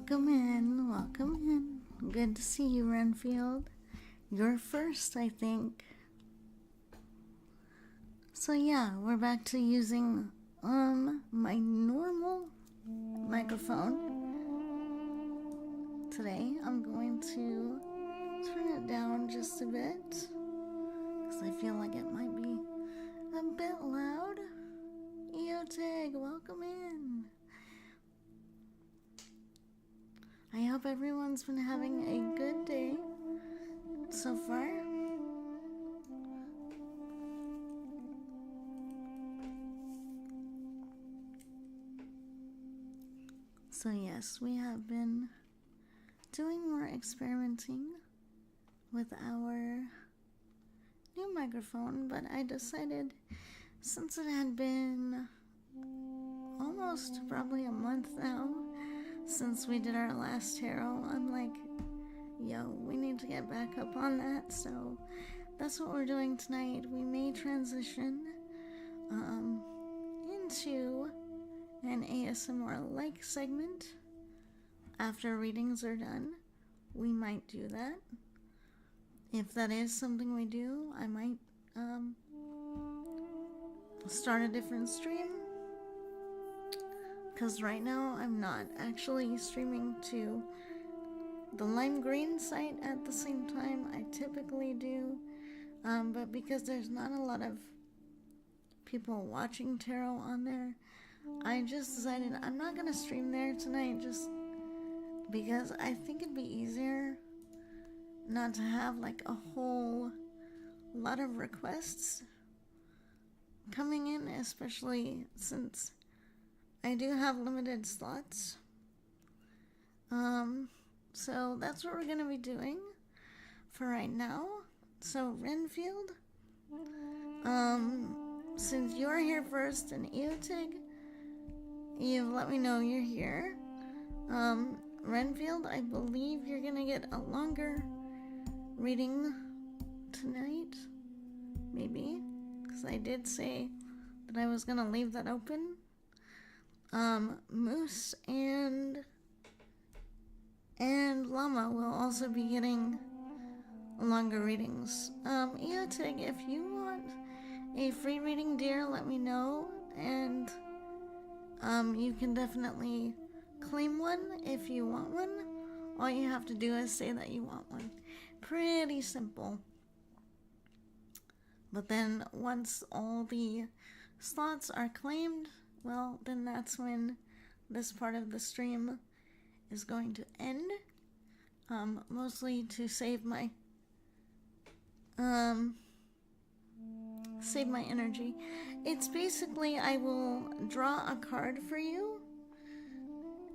Welcome in, welcome in. Good to see you, Renfield. You're first, I think. So yeah, we're back to using my normal microphone. Today I'm going to turn it down just a bit because I feel like it might be a bit loud. Eotag, welcome in. I hope everyone's been having a good day so far. So yes, we have been doing more experimenting with our new microphone, but I decided since it had been almost probably a month now since we did our last tarot, I'm like, yo, we need to get back up on that. So that's what we're doing tonight. We may transition into an ASMR-like segment after readings are done. We might do that. If that is something we do, I might start a different stream. Because right now I'm not actually streaming to the lime green site at the same time I typically do. But because there's not a lot of people watching tarot on there, I just decided I'm not going to stream there tonight just because I think it'd be easier not to have like a whole lot of requests coming in, especially since I do have limited slots. So that's what we're going to be doing for right now. So Renfield, since you're here first and Eotig, you've let me know you're here. Renfield, I believe you're going to get a longer reading tonight. Maybe. Because I did say that I was going to leave that open. Moose and Llama will also be getting longer readings. Eotig, if you want a free reading, dear, let me know, and you can definitely claim one if you want one. All you have to do is say that you want one. Pretty simple. But then once all the slots are claimed, well, then that's when this part of the stream is going to end. Mostly to save my energy. It's basically I will draw a card for you,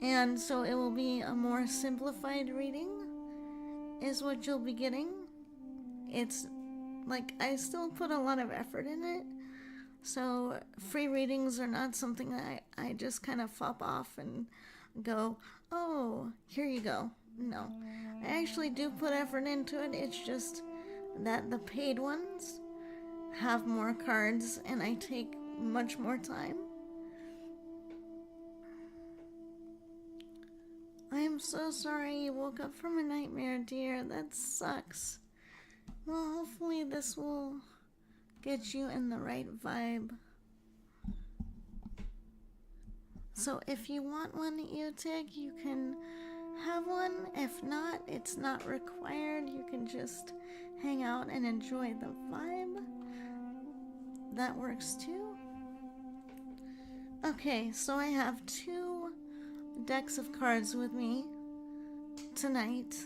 and so it will be a more simplified reading is what you'll be getting. It's like I still put a lot of effort in it. So free readings are not something that I just kind of fop off and go, oh, here you go. No, I actually do put effort into it. It's just that the paid ones have more cards and I take much more time. I am so sorry you woke up from a nightmare, dear. That sucks. Well, hopefully this will get you in the right vibe. So if you want one, Eotig, you can have one. If not, it's not required. You can just hang out and enjoy the vibe. That works too. Okay, so I have 2 decks of cards with me tonight.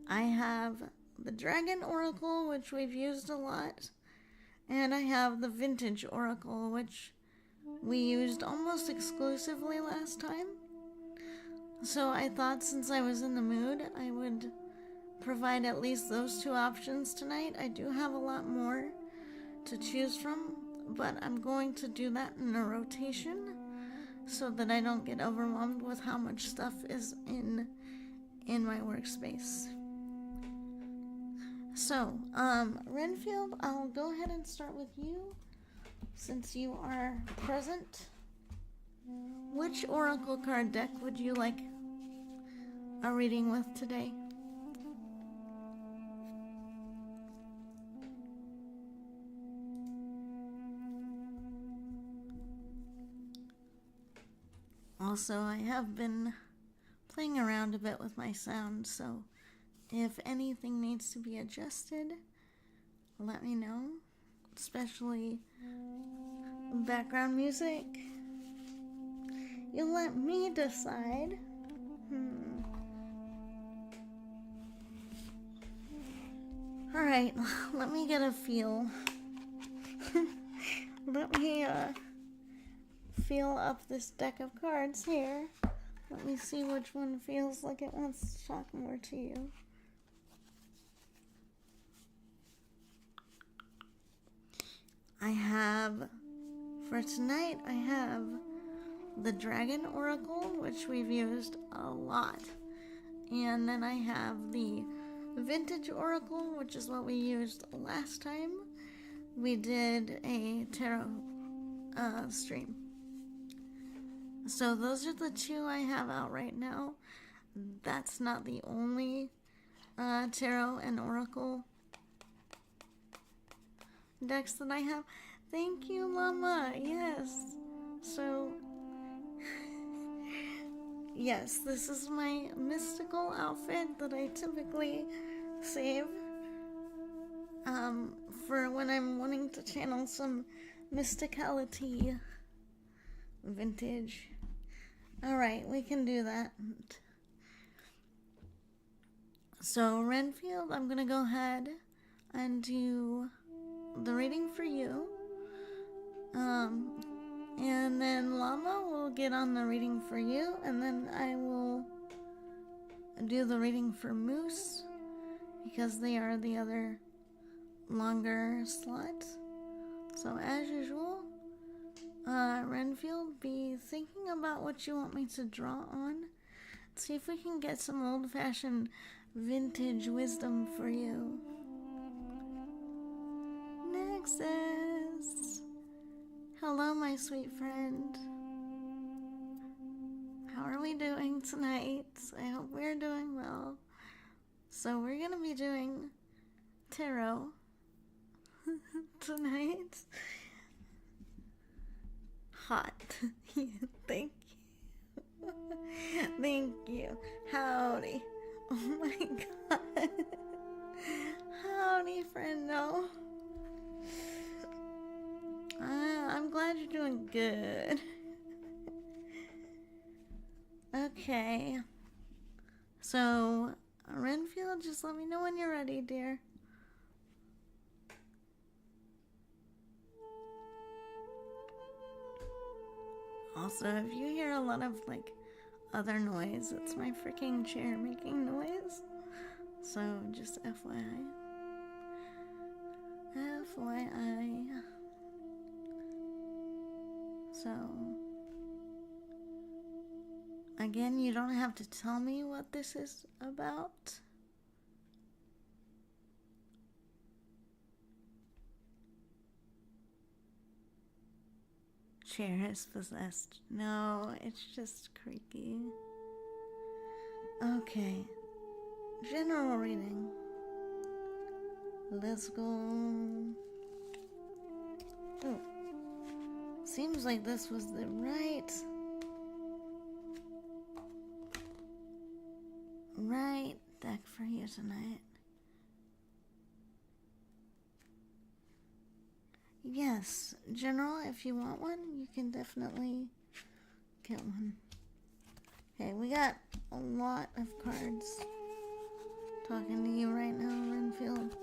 I have the Dragon Oracle, which we've used a lot, and I have the Vintage Oracle, which we used almost exclusively last time. So I thought since I was in the mood, I would provide at least those 2 options tonight. I do have a lot more to choose from, but I'm going to do that in a rotation so that I don't get overwhelmed with how much stuff is in my workspace. So, Renfield, I'll go ahead and start with you since you are present. which oracle card deck would you like a reading with today? Also, I have been playing around a bit with my sound, so if anything needs to be adjusted, let me know, especially background music. You let me decide. Alright, let me get a feel. Let me feel up this deck of cards here. Let me see which one feels like it wants to talk more to you. For tonight, I have the Dragon Oracle, which we've used a lot. And then I have the Vintage Oracle, which is what we used last time we did a tarot stream. So those are the two I have out right now. That's not the only tarot and oracle decks that I have. Thank you, Llama. Yes. So, yes, this is my mystical outfit that I typically save for when I'm wanting to channel some mysticality. Vintage. Alright, we can do that. So, Renfield, I'm gonna go ahead and do the reading for you. And then Llama will get on the reading for you, and then I will do the reading for Moose, because they are the other longer slots. So, as usual, Renfield, be thinking about what you want me to draw on. See if we can get some old-fashioned vintage wisdom for you. Nexus! Hello, my sweet friend. How are we doing tonight? I hope we're doing well. So we're going to be doing tarot tonight. Hot. Thank you. Thank you. Howdy. Oh my god. Howdy, friendo. I'm glad you're doing good. Okay. So, Renfield, just let me know when you're ready, dear. Also, if you hear a lot of, other noise, it's my freaking chair making noise. So, just FYI. FYI. So, again, you don't have to tell me what this is about. Chair is possessed. No, it's just creaky. Okay. General reading. Let's go. Oh. Seems like this was the right deck for you tonight. Yes, General, if you want one, you can definitely get one. Okay, we got a lot of cards talking to you right now, Renfield.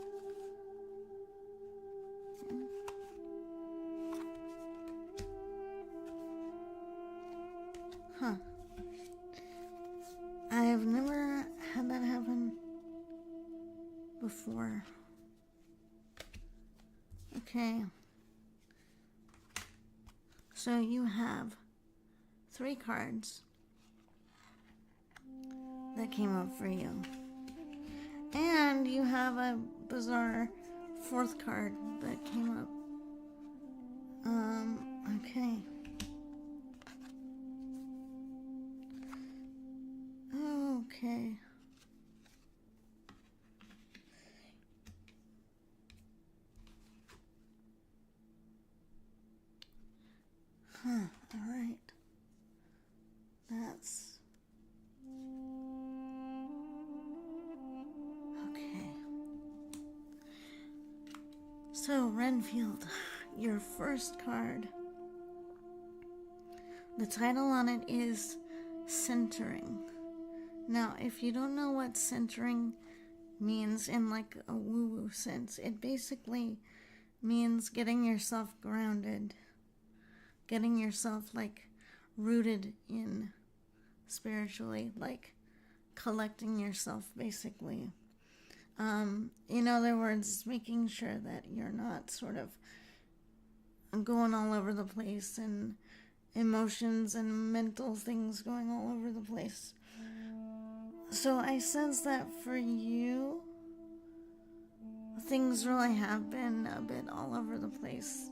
Huh. I have never had that happen before. Okay. So you have 3 cards that came up for you. And you have a bizarre 4th card that came up. Okay. Alright. That's... okay. So, Renfield, your first card. The title on it is Centering. Now, if you don't know what centering means in like a woo-woo sense, it basically means getting yourself grounded, getting yourself like rooted in spiritually, like collecting yourself basically. In other words, making sure that you're not sort of going all over the place and emotions and mental things going all over the place. So I sense that for you, things really have been a bit all over the place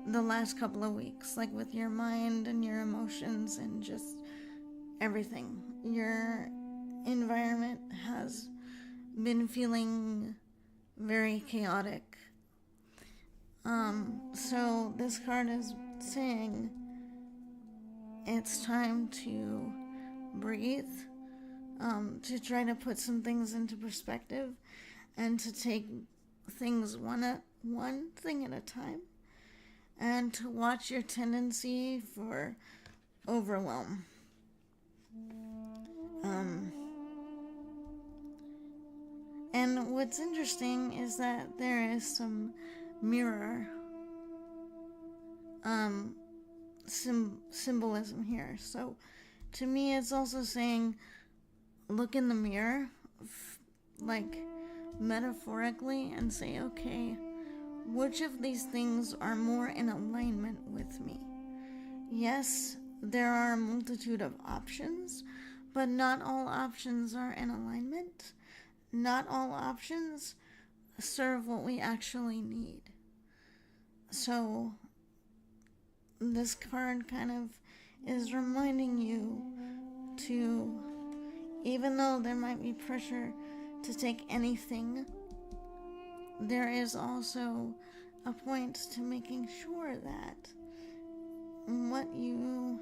the last couple of weeks, like with your mind and your emotions and just everything. Your environment has been feeling very chaotic. So this card is saying it's time to breathe, to try to put some things into perspective and to take things one thing at a time, and to watch your tendency for overwhelm. And what's interesting is that there is some mirror symbolism here. So to me, it's also saying look in the mirror, like metaphorically, and say, okay, which of these things are more in alignment with me? Yes, there are a multitude of options, but not all options are in alignment. Not all options serve what we actually need. So this card kind of is reminding you to, even though there might be pressure to take anything, there is also a point to making sure that what you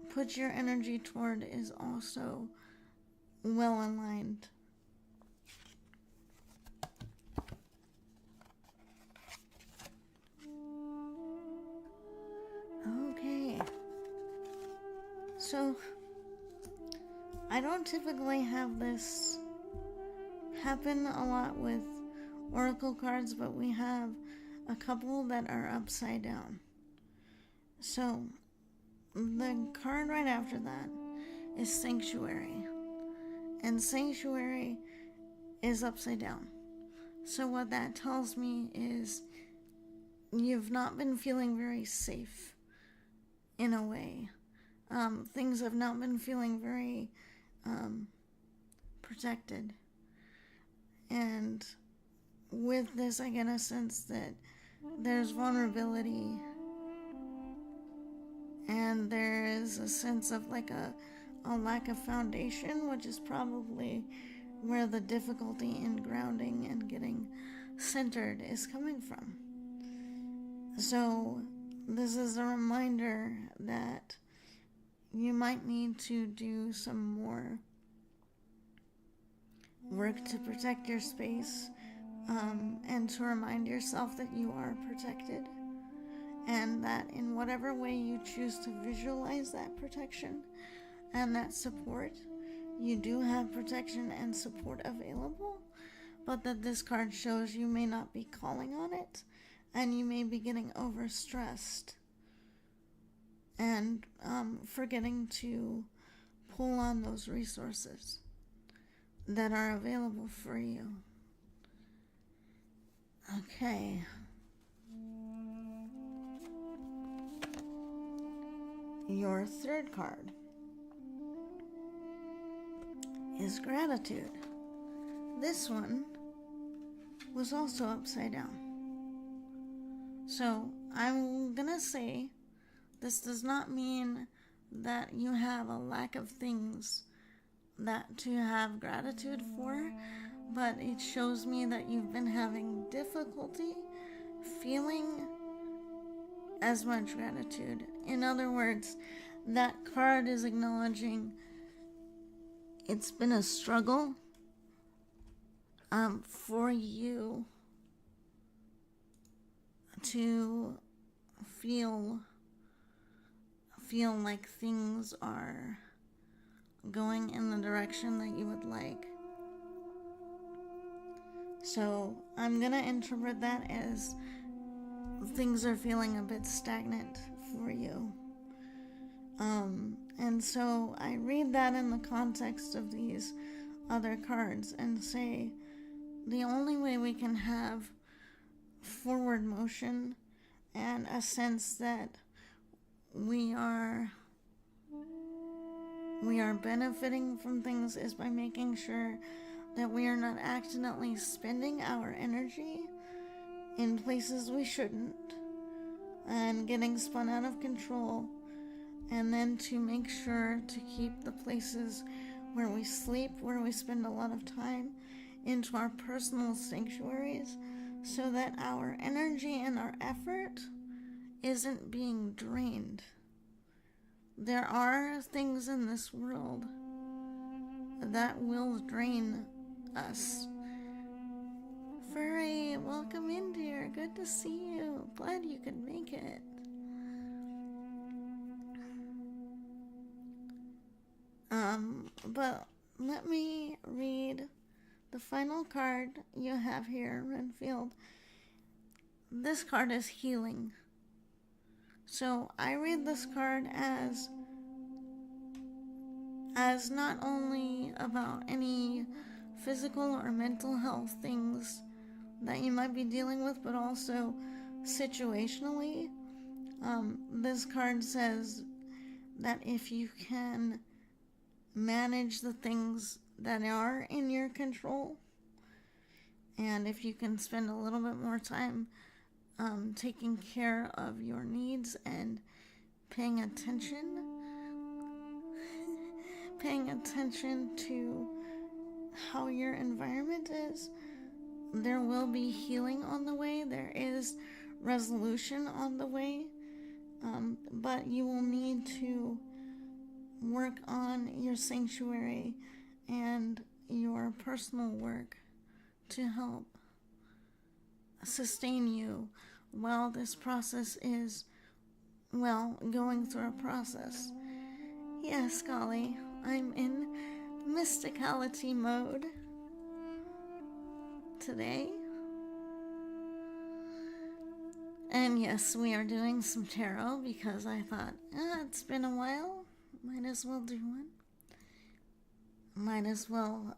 put your energy toward is also well aligned. Okay. So, I don't typically have this happen a lot with oracle cards, but we have a couple that are upside down. So, the card right after that is Sanctuary. And Sanctuary is upside down. So what that tells me is you've not been feeling very safe in a way. Things have not been feeling very protected. And with this, I get a sense that there's vulnerability, and there is a sense of like a lack of foundation, which is probably where the difficulty in grounding and getting centered is coming from. So this is a reminder that you might need to do some more work to protect your space, and to remind yourself that you are protected, and that in whatever way you choose to visualize that protection and that support, you do have protection and support available, but that this card shows you may not be calling on it, and you may be getting overstressed and forgetting to pull on those resources that are available for you. Okay. Your third card is Gratitude. This one was also upside down. So I'm gonna say this does not mean that you have a lack of things that to have gratitude for, but it shows me that you've been having difficulty feeling as much gratitude. In other words, that card is acknowledging it's been a struggle for you to feel like things are going in the direction that you would like. So I'm gonna interpret that as things are feeling a bit stagnant for you. And so I read that in the context of these other cards and say the only way we can have forward motion and a sense that we are benefiting from things is by making sure that we are not accidentally spending our energy in places we shouldn't and getting spun out of control, and then to make sure to keep the places where we sleep, where we spend a lot of time, into our personal sanctuaries so that our energy and our effort isn't being drained. There are things in this world that will drain us. Furry, welcome in, dear. Good to see you. Glad you could make it. But let me read the final card you have here, Renfield. This card is healing. So I read this card as not only about any physical or mental health things that you might be dealing with, but also situationally. This card says that if you can manage the things that are in your control, and if you can spend a little bit more time taking care of your needs and paying attention to how your environment is, there will be healing on the way. There is resolution on the way, but you will need to work on your sanctuary and your personal work to help sustain you while this process is, well, going through a process. Yes, Golly, I'm in mysticality mode today. And yes, we are doing some tarot because I thought, it's been a while. Might as well do one. Might as well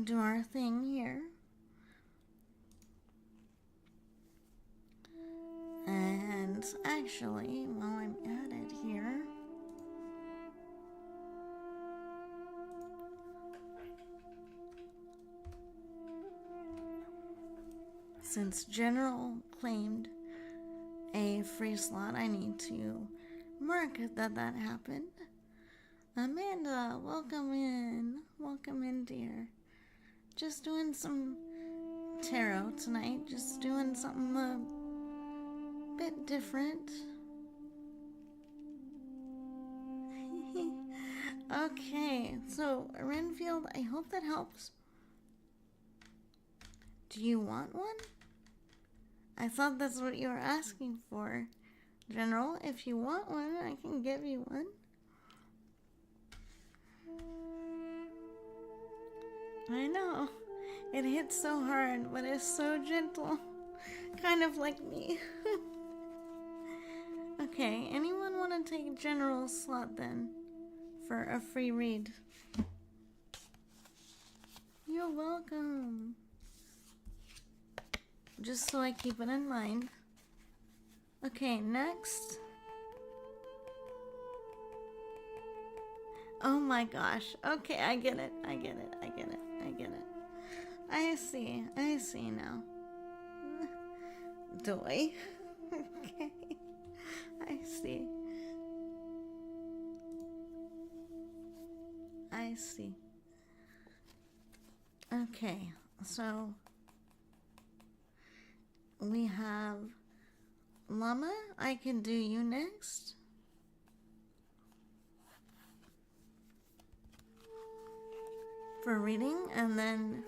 do our thing here. And actually, while I'm at it here, since General claimed a free slot, I need to mark that happened. Amanda, welcome in. Welcome in, dear. Just doing some tarot tonight. Just doing something a bit different. Okay, so Renfield, I hope that helps. Do you want one? I thought that's what you were asking for. General, if you want one, I can give you one. I know. It hits so hard, but it's so gentle. Kind of like me. Okay, anyone want to take General's slot then? For a free read? You're welcome. Just so I keep it in mind. Okay, next. Oh my gosh. Okay, I get it. I see now. Doy. Okay. I see. Okay, so we have Llama, I can do you next. For reading, and then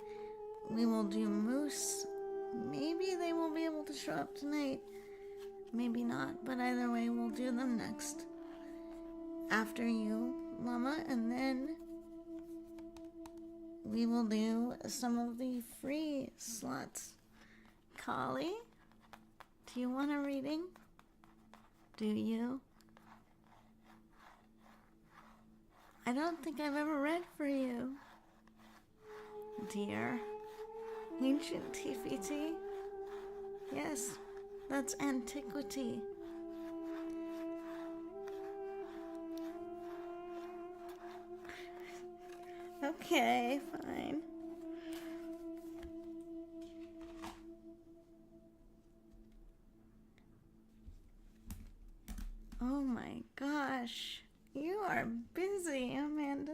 we will do Moose. Maybe they will be able to show up tonight. Maybe not, but either way, we'll do them next. After you, Llama, and then we will do some of the free slots. Kali, do you want a reading? Do you? I don't think I've ever read for you. Dear. Ancient Tiefy tea? Yes, that's antiquity. Okay, fine. Oh my gosh. You are busy, Amanda.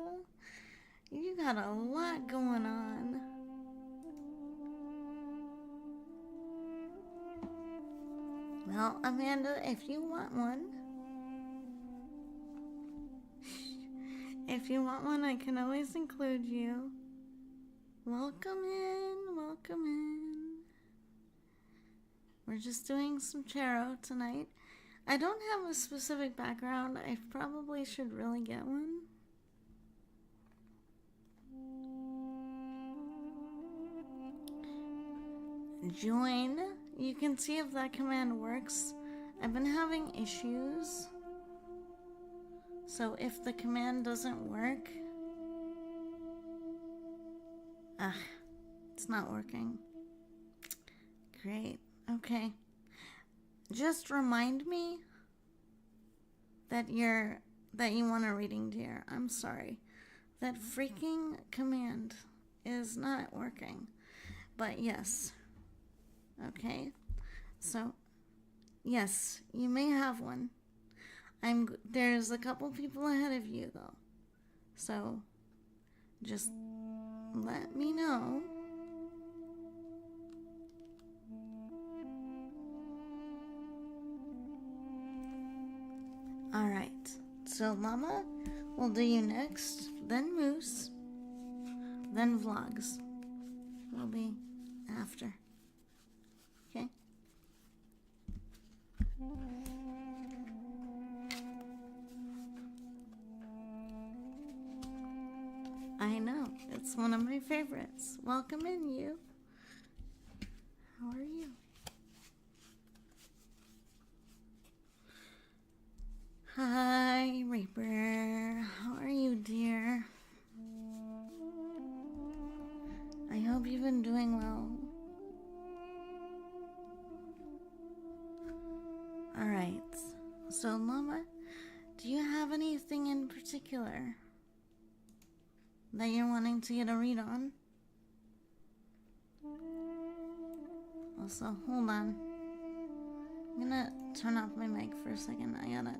You got a lot going on. Well, Amanda, if you want one, I can always include you. Welcome in, welcome in. We're just doing some tarot tonight. I don't have a specific background. I probably should really get one. Join. You can see if that command works. I've been having issues. So if the command doesn't work... it's not working. Great. Okay. Just remind me that you want a reading, dear. I'm sorry. That freaking command is not working. But yes. Okay. So, yes, you may have one. There's a couple people ahead of you, though. So, just let me know. Alright, so Llama will do you next, then Moose, then Vlogs will be after. Okay? I know, it's one of my favorites. Welcome in, you. How are you? Hi, Reaper. How are you, dear? I hope you've been doing well. Alright, so Llama, do you have anything in particular that you're wanting to get a read on? Also, hold on. I'm gonna turn off my mic for a second. I gotta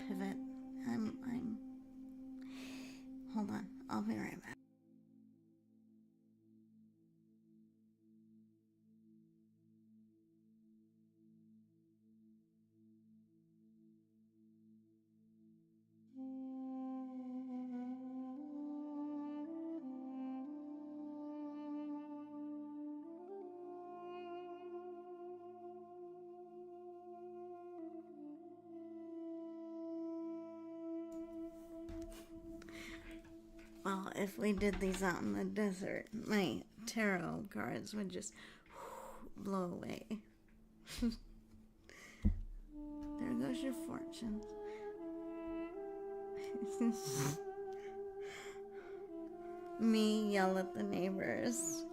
pivot. Hold on. I'll be right back. Well, if we did these out in the desert, my tarot cards would just blow away. There goes your fortune. Me yell at the neighbors.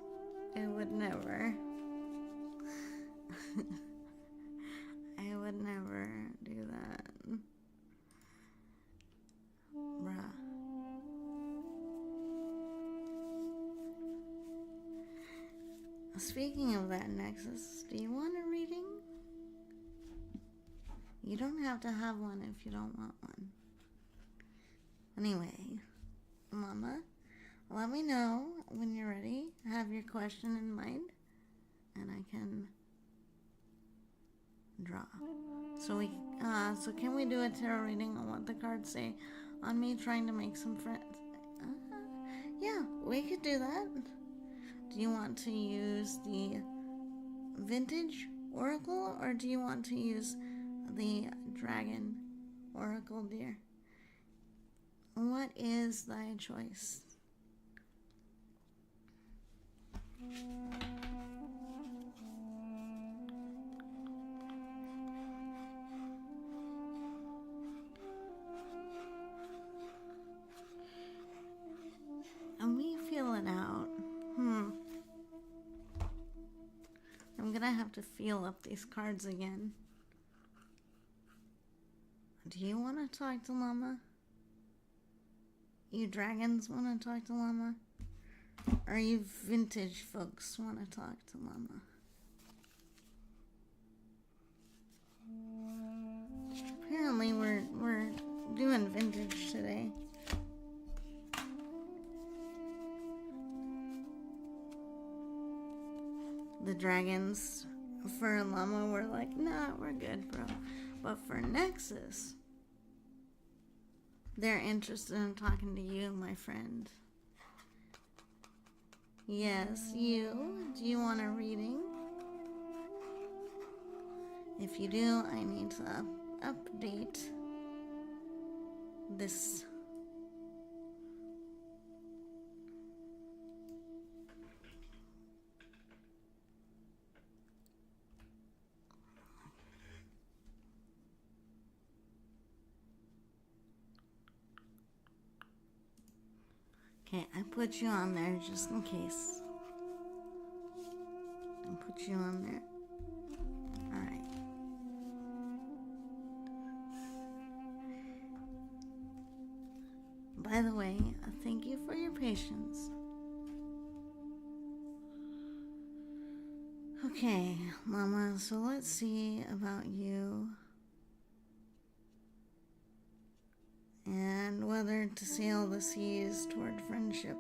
I would never. I would never do that. Bruh. Speaking of that, Nexus, do you want a reading? You don't have to have one if you don't want one. Anyway, Mama, let me know when you're ready. Have your question in mind, and I can draw. So can we do a tarot reading on what the cards say on me trying to make some friends? Yeah, we could do that. Do you want to use the vintage oracle, or do you want to use the dragon oracle, dear? What is thy choice? And we feel it out. I'm gonna have to feel up these cards again. Do you want to talk to Llama? You dragons want to talk to Llama? Or you vintage folks want to talk to Llama? Apparently we're doing vintage today. The dragons for Llama were like, nah, we're good, bro. But for Nexus, they're interested in talking to you, my friend. Yes, you. Do you want a reading? If you do, I need to update this. Okay, I put you on there just in case. I put you on there. Alright. By the way, thank you for your patience. Okay, Mama, so let's see about you. And whether to sail the seas toward friendship.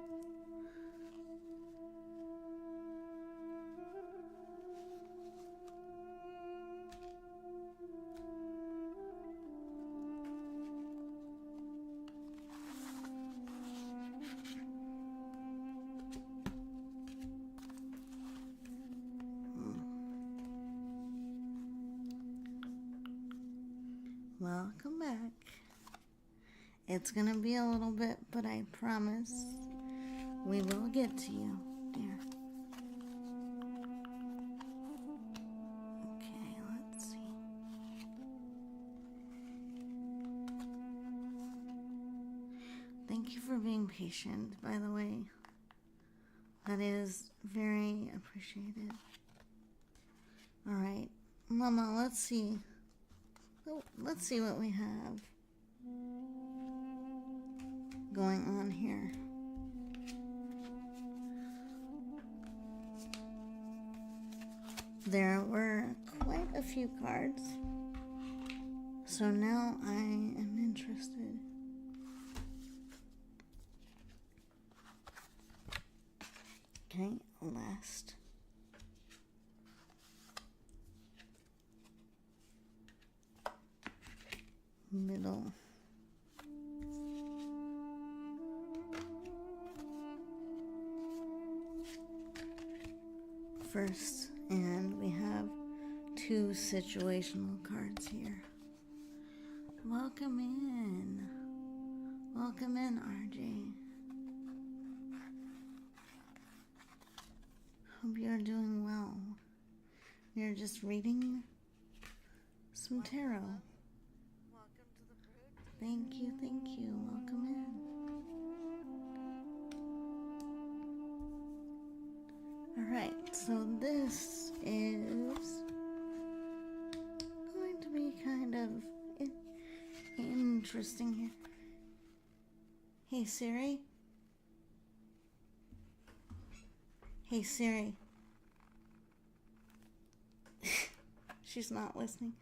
Welcome back. It's gonna be a little bit, but I promise we will get to you, dear. Okay, let's see. Thank you for being patient, by the way. That is very appreciated. Alright, Mama, let's see. Oh, let's see what we have going on here. There were quite a few cards, so now I am interested. Okay, last. Middle. First, and we have two situational cards here. Welcome in. Welcome in, RJ. Hope you're doing well. You're just reading some tarot. Thank you, thank you. Welcome in. Alright, so this is going to be kind of interesting here. Hey Siri. Hey Siri. She's not listening.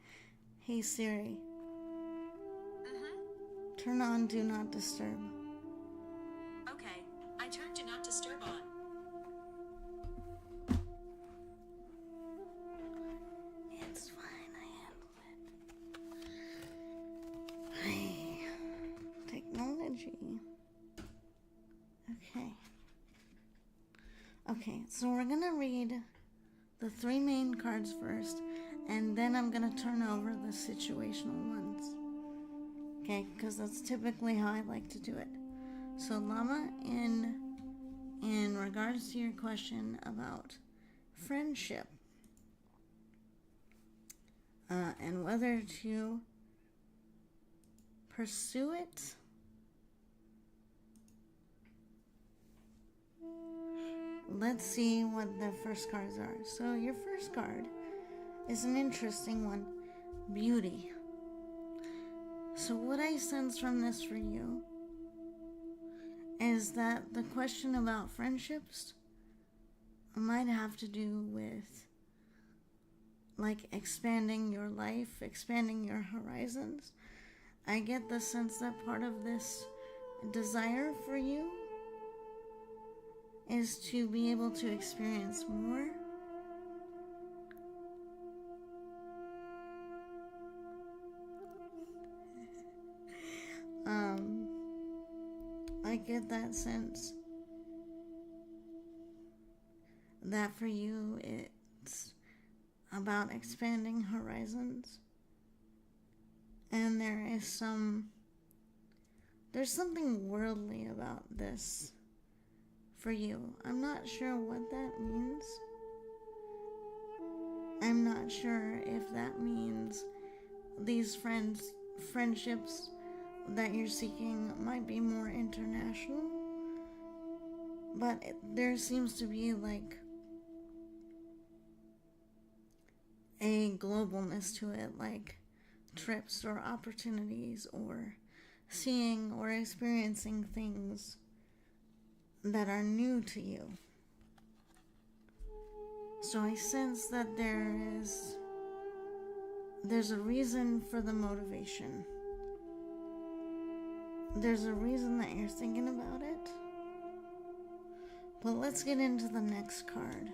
Hey Siri. Turn on Do Not Disturb. Okay, I turned Do Not Disturb on. It's fine, I energy. Okay, so we're going to read the 3 main cards first, and then I'm going to turn over the situational ones. Okay, because that's typically how I like to do it. So Llama, in regards to your question about friendship, and whether to pursue it, let's see what the first cards are. So your first card is an interesting one, beauty. So what I sense from this for you is that the question about friendships might have to do with like expanding your life, expanding your horizons. I get the sense that part of this desire for you is to be able to experience more. I get that sense that for you it's about expanding horizons, and there's something worldly about this for you. I'm not sure what that means. I'm not sure if that means these friendships that you're seeking might be more international, but there seems to be like a globalness to it, like trips or opportunities or seeing or experiencing things that are new to you. So I sense that there's a reason for the motivation. There's a reason that you're thinking about it. But let's get into the next card.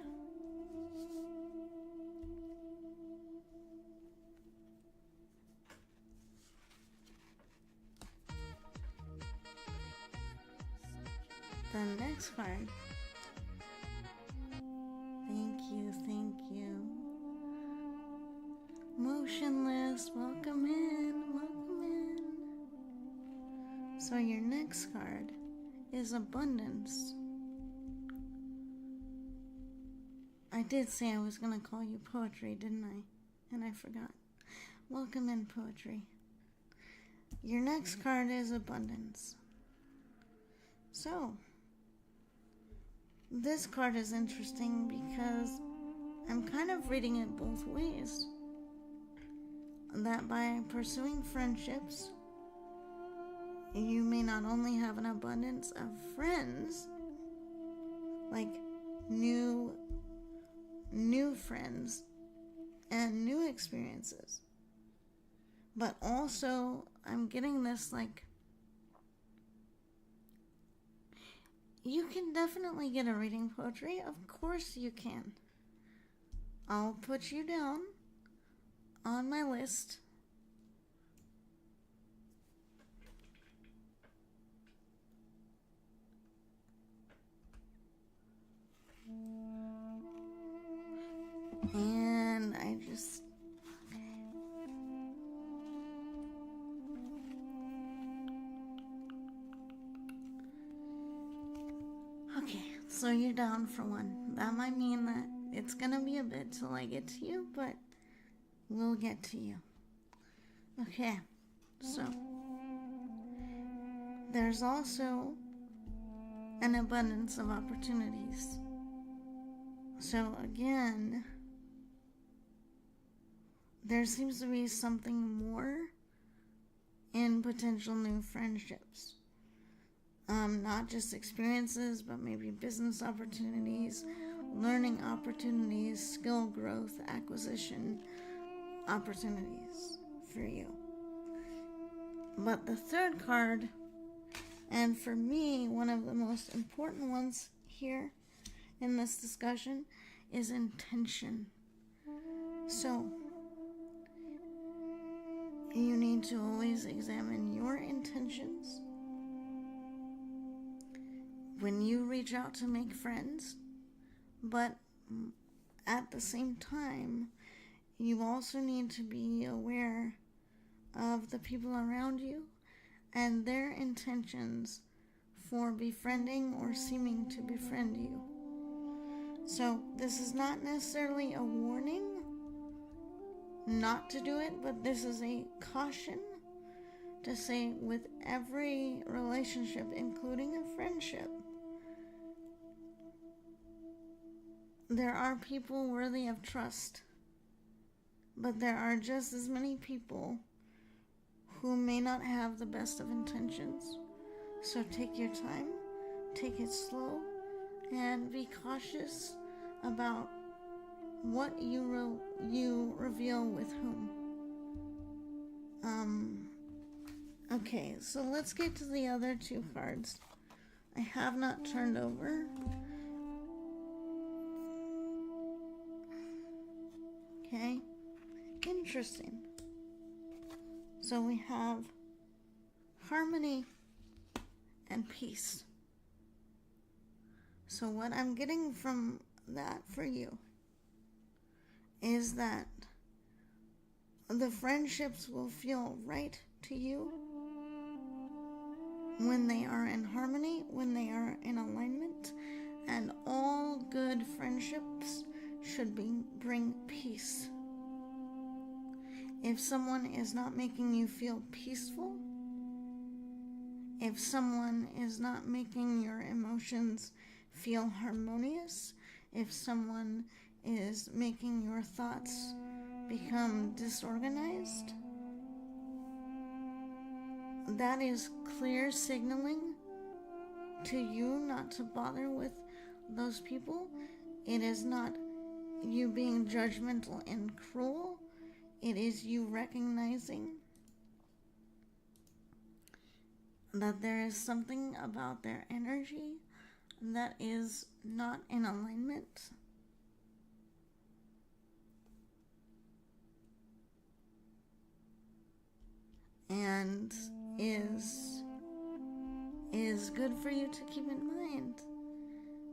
The next card. Thank you. Motionless, welcome in. So your next card is abundance. I did say I was going to call you poetry, didn't I? And I forgot. Welcome in, poetry. Your next card is abundance. So, this card is interesting because I'm kind of reading it both ways. That by pursuing friendships, you may not only have an abundance of friends, like new friends and new experiences, but also I'm getting this like you can definitely get a reading, poetry. Of course you can. I'll put you down on my list. And I just... Okay, so you're down for one. That might mean that it's gonna be a bit till I get to you, but we'll get to you. Okay, so there's also an abundance of opportunities. So again, there seems to be something more in potential new friendships. Not just experiences, but maybe business opportunities, learning opportunities, skill growth, acquisition opportunities for you. But the third card, and for me, one of the most important ones here in this discussion, is intention. So, you need to always examine your intentions reach out to make friends, but at the same time, you also need to be aware of the people around you and their intentions for befriending or seeming to befriend you. So this is not necessarily a warning not to do it, but this is a caution to say with every relationship, including a friendship, there are people worthy of trust, but there are just as many people who may not have the best of intentions. So take your time, take it slow, and be cautious about what you reveal with whom. Okay, so let's get to the other two cards I have not turned over. Okay, interesting. So we have harmony and peace. So what I'm getting from that for you is that the friendships will feel right to you when they are in harmony, when they are in alignment, and all good friendships should bring peace. If someone is not making you feel peaceful, if someone is not making your emotions feel harmonious, if someone is making your thoughts become disorganized, that is clear signaling to you not to bother with those people. It is not you being judgmental and cruel. It is you recognizing that there is something about their energy that is not in alignment. And is good for you to keep in mind.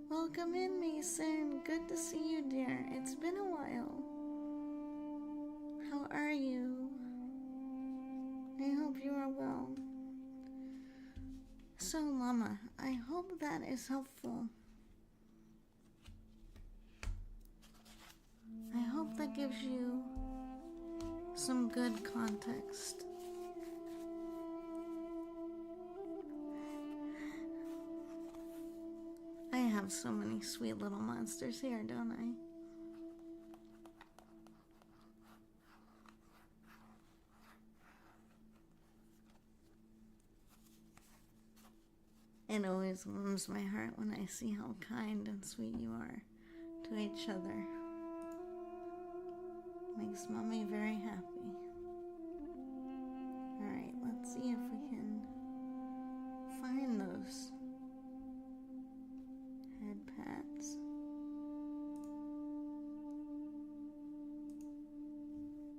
Welcome in, Mason. Good to see you, dear. It's been a while. How are you? I hope you are well. So, Llama, I hope that is helpful. I hope that gives you some good context. I have so many sweet little monsters here, don't I? It always warms my heart when I see how kind and sweet you are to each other. Makes Mommy very happy. Alright, let's see if we can find those head pats.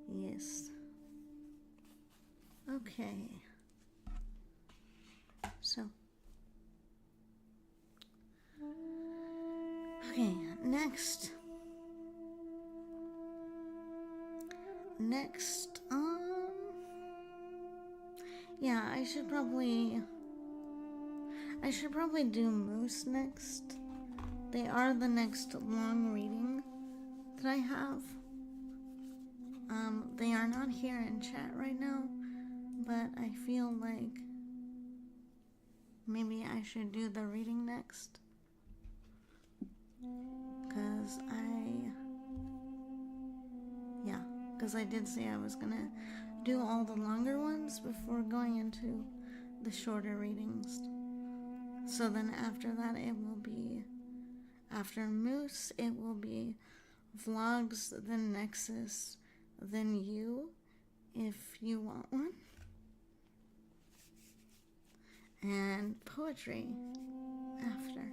Yes. Okay. So. Okay, next, yeah, I should probably do Moose next. They are the next long reading that I have. They are not here in chat right now, but I feel like maybe I should do the reading next. Because I did say I was gonna do all the longer ones before going into the shorter readings. So then after that, it will be, after Moose, it will be vlogs, then Nexus, then you, if you want one, and poetry after.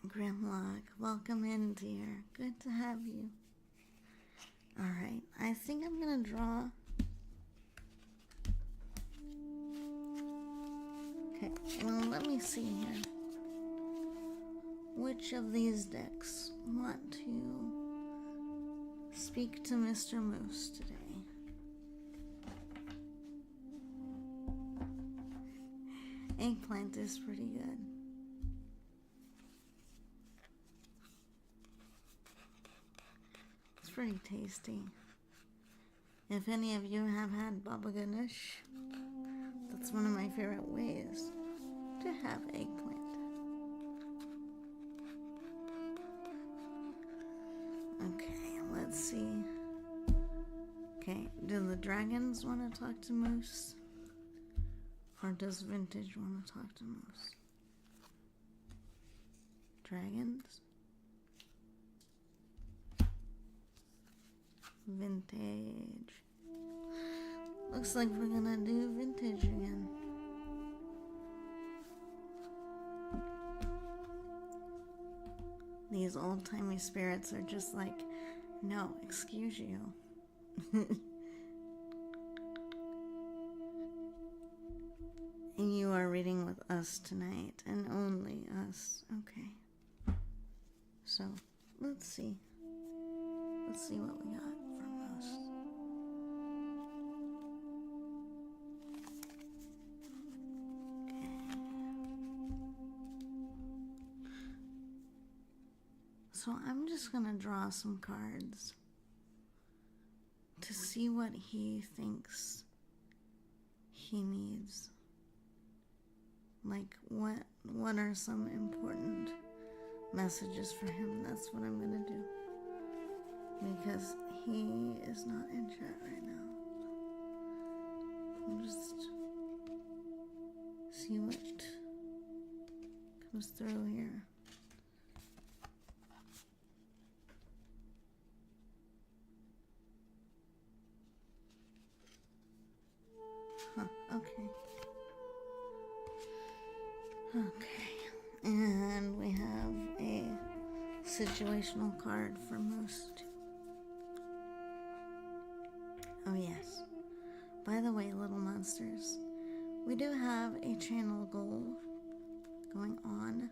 Grimlock, welcome in, dear. Good to have you. Alright, I think I'm gonna draw. Okay, well, let me see here. Which of these decks want to speak to Mr. Moose today? Eggplant is pretty good. It's pretty tasty. If any of you have had baba ganoush, that's one of my favorite ways to have eggplant. Okay, let's see. Okay, do the dragons want to talk to Moose? Or does Vintage want to talk to Moose? Dragons? Vintage. Looks like we're gonna do Vintage again. These old-timey spirits are just like, no, excuse you. And you are reading with us tonight, and only us. Okay. So, let's see. Let's see what we got from us. Okay. So I'm just gonna draw some cards to see what he thinks he needs. Like, what are some important messages for him? That's what I'm gonna do. Because he is not in chat right now. I'll just see what comes through here. Huh, okay. Okay, and we have a situational card for most. Oh yes. By the way, little monsters, we do have a channel goal going on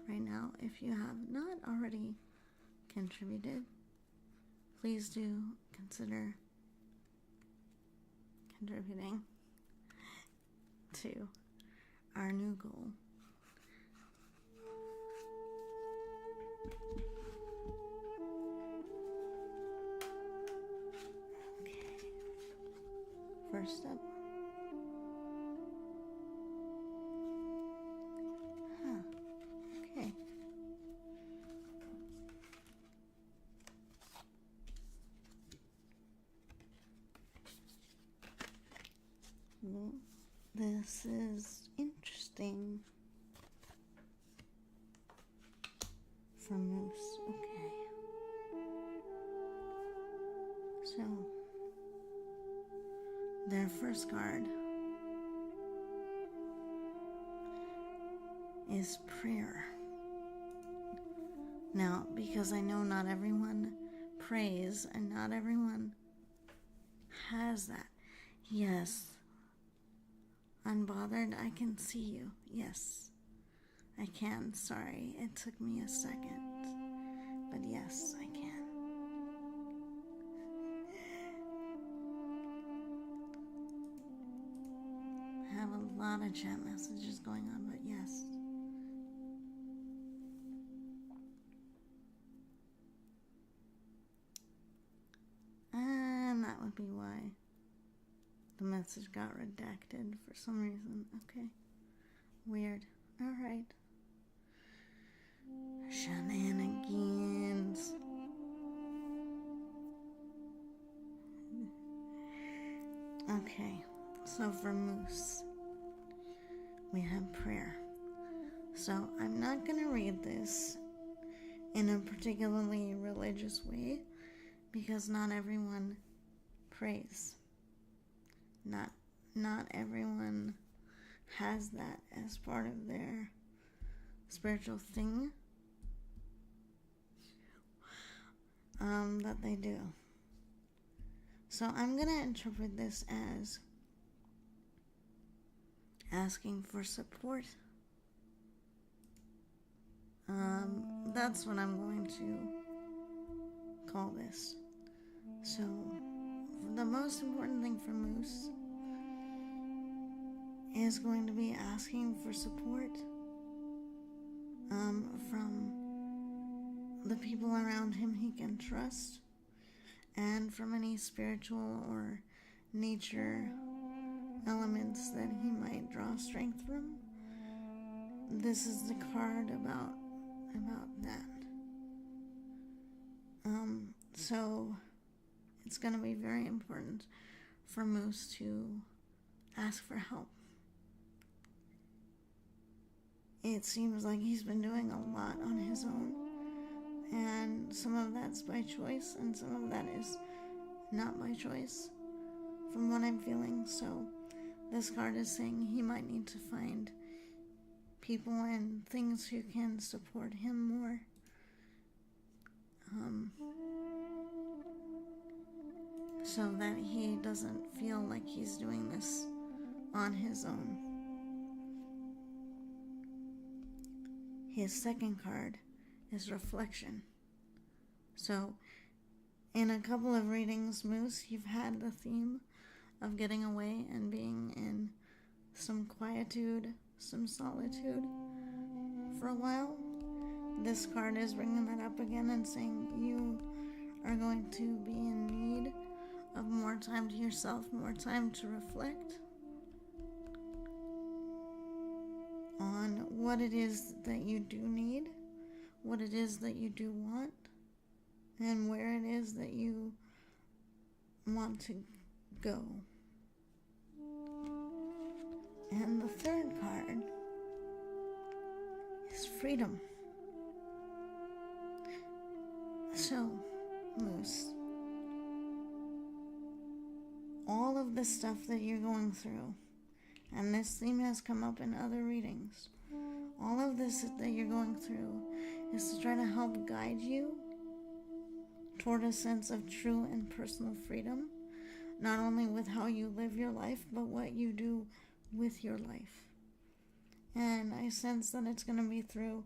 right now. If you have not already contributed, please do consider contributing to our new goal. Okay. First up. Okay. Well, this is interesting. For Moose, okay. So, their first card is prayer. Now, because I know not everyone prays and not everyone has that. Yes. Unbothered, I can see you. Yes. I can. Sorry, it took me a second. But yes, I can. I have a lot of chat messages going on, but yes. And that would be why the message got redacted for some reason. Okay. Weird. Alright. Shenanigans. Okay, so for Moose, we have prayer. So I'm not going to read this in a particularly religious way because not everyone prays. Not everyone has that as part of their spiritual thing. that they do. So I'm going to interpret this as asking for support. That's what I'm going to call this. So the most important thing for Moose is going to be asking for support from the people around him he can trust, and from any spiritual or nature elements that he might draw strength from. This is the card about that. So it's going to be very important for Moose to ask for help. It seems like he's been doing a lot on his own, and some of that's by choice and some of that is not by choice from what I'm feeling. So this card is saying he might need to find people and things who can support him more. So that he doesn't feel like he's doing this on his own. His second card is reflection. So in a couple of readings, Moose, you've had the theme of getting away and being in some quietude, some solitude for a while. This card is bringing that up again and saying you are going to be in need of more time to yourself, more time to reflect on what it is that you do need, what it is that you do want, and where it is that you want to go. And the third card is freedom. So, Moose, all of the stuff that you're going through, and this theme has come up in other readings, all of this that you're going through is to try to help guide you toward a sense of true and personal freedom, not only with how you live your life, but what you do with your life. And I sense that it's going to be through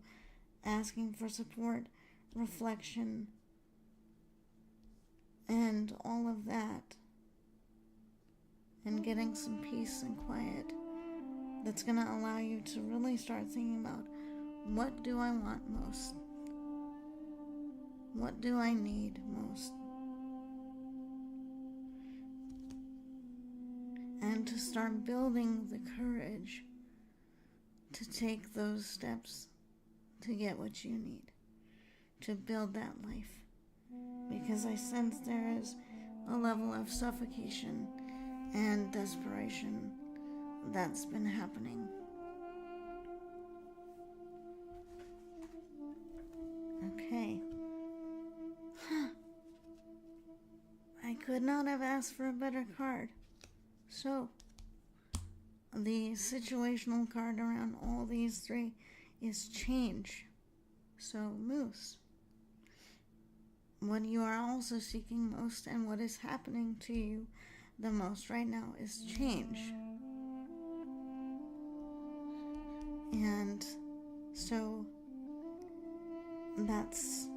asking for support, reflection, and all of that, and getting some peace and quiet that's going to allow you to really start thinking about, what do I want most? What do I need most? And to start building the courage to take those steps to get what you need, to build that life. Because I sense there is a level of suffocation and desperation that's been happening. Okay. I could not have asked for a better card. So, the situational card around all these three is change. So, Moose, what you are also seeking most and what is happening to you the most right now is change. And so that's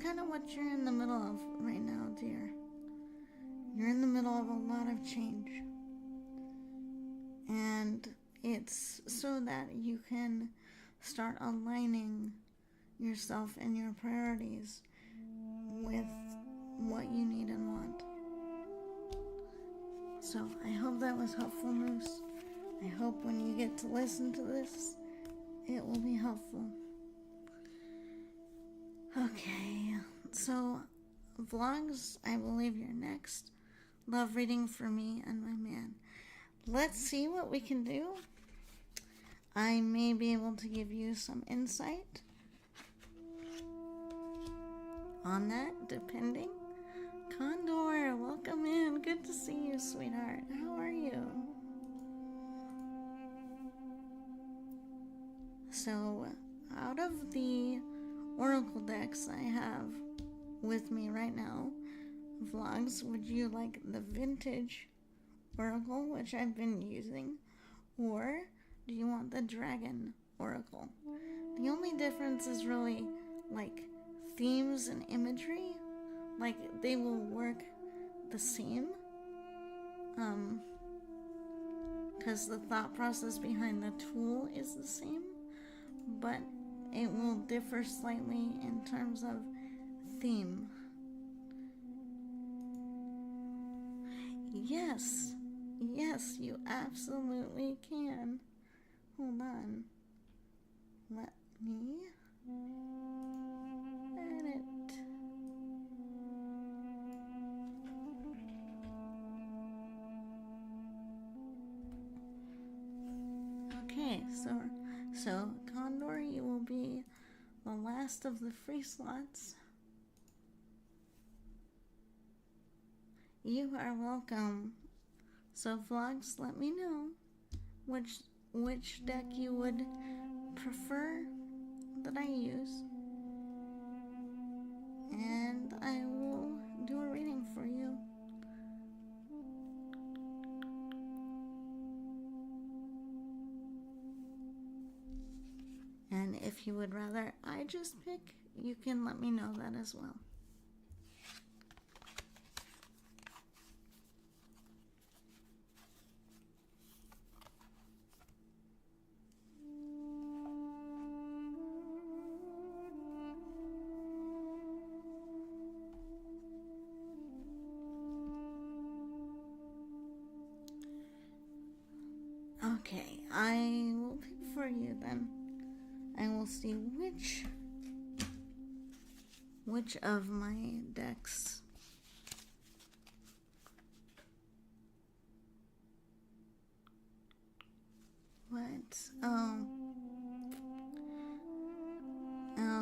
kind of what you're in the middle of right now, dear. You're in the middle of a lot of change. And it's so that you can start aligning yourself and your priorities with what you need and want. So I hope that was helpful, Moose. I hope when you get to listen to this, it will be helpful. Okay, so vlogs, I believe you're next. Love reading for me and my man. Let's see what we can do. I may be able to give you some insight on that, depending. Condor, welcome in. Good to see you, sweetheart. How are you? So, out of the oracle decks, I have with me right now, Vlogs, would you like the vintage oracle, which I've been using, or do you want the dragon oracle? The only difference is really like themes and imagery. Like they will work the same, because the thought process behind the tool is the same, but it will differ slightly in terms of theme. Yes, you absolutely can. Hold on. Let me edit. Okay, so Condor, you will be the last of the free slots. You are welcome. So Vlogs, let me know which deck you would prefer that I use, and I will do a reading for you. And if you would rather I just pick, you can let me know that as well. Okay, I will pick for you then. I will see which of my decks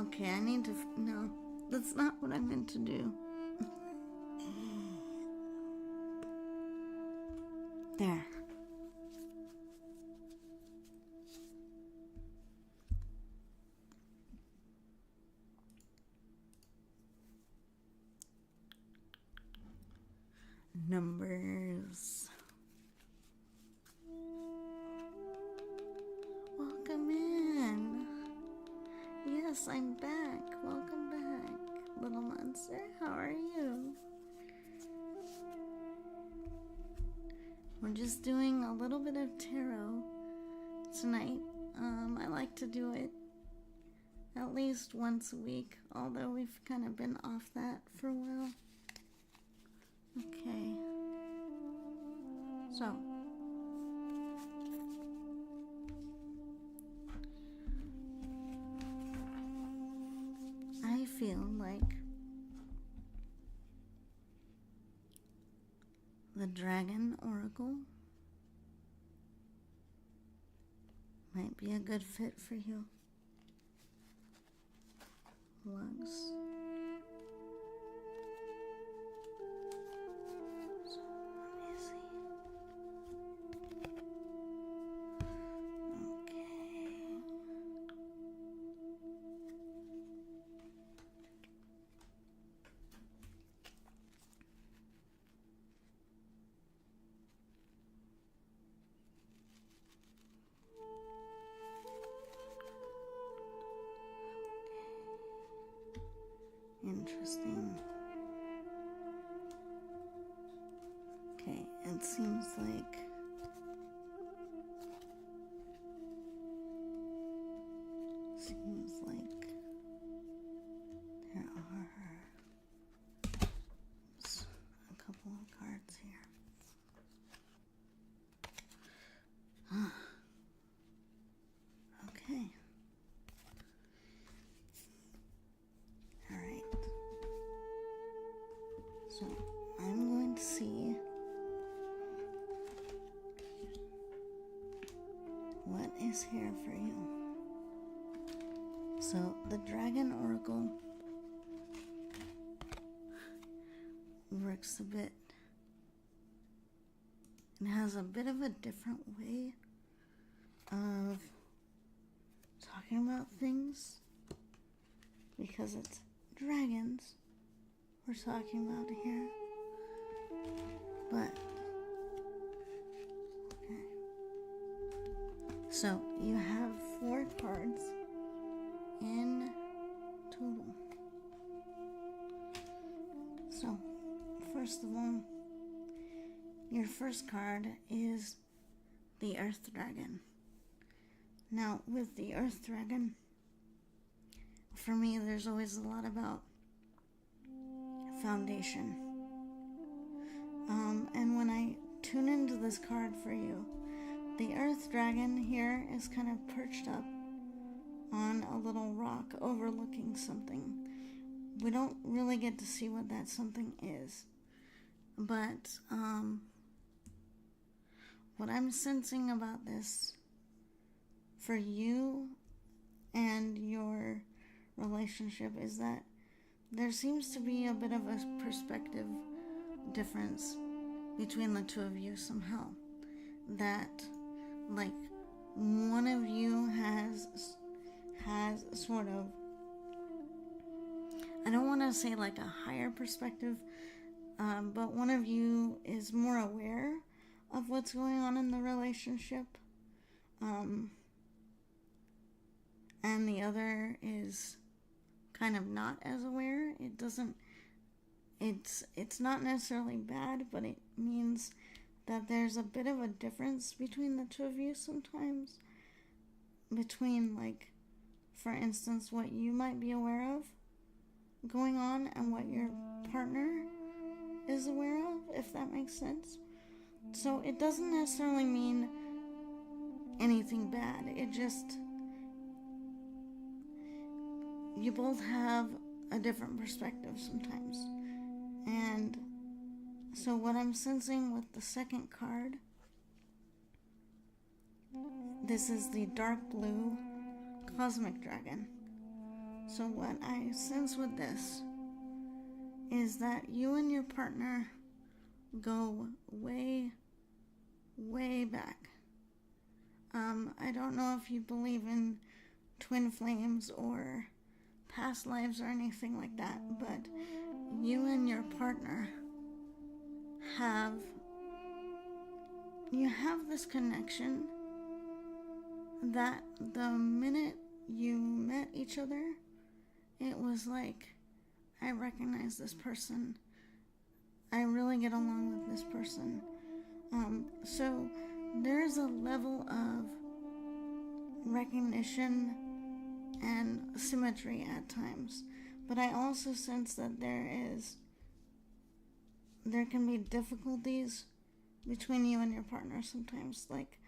okay, I need to no, that's not what I meant to do. There. Numbers. Welcome in. Yes, I'm back. Welcome back, little monster. How are you? We're just doing a little bit of tarot tonight. I like to do it at least once a week, although we've kind of been off that for a while. Okay. So, I feel like the Dragon Oracle might be a good fit for you. Lugs. So, let me see. Okay. Interesting. Okay, it seems like there are a couple of cards here. Okay. All right. So I'm going to see what is here for you. So the Dragon Oracle works a bit. It has a bit of a different way of talking about things because it's dragons we're talking about here. But, okay. So, you have 4 cards in total. So, first of all, your first card is the Earth Dragon. Now, with the Earth Dragon, for me, there's always a lot about foundation. And when I tune into this card for you, the Earth Dragon here is kind of perched up on a little rock overlooking something. We don't really get to see what that something is. But what I'm sensing about this for you and your relationship is that there seems to be a bit of a perspective difference between the two of you somehow. That, like, one of you has sort of, I don't want to say like a higher perspective, but one of you is more aware of what's going on in the relationship, and the other is kind of not as aware. It's not necessarily bad, but it means that there's a bit of a difference between the two of you sometimes, between, like, for instance, what you might be aware of going on and what your partner is aware of, if that makes sense. So it doesn't necessarily mean anything bad. It just, you both have a different perspective sometimes. And so what I'm sensing with the second card, this is the dark blue cosmic dragon. So what I sense with this is that you and your partner go way, way back. I don't know if you believe in twin flames or past lives or anything like that, but you and your partner have this connection that the minute you met each other, it was like, I recognize this person. I really get along with this person. So there's a level of recognition and symmetry at times. But I also sense that there can be difficulties between you and your partner sometimes. Like,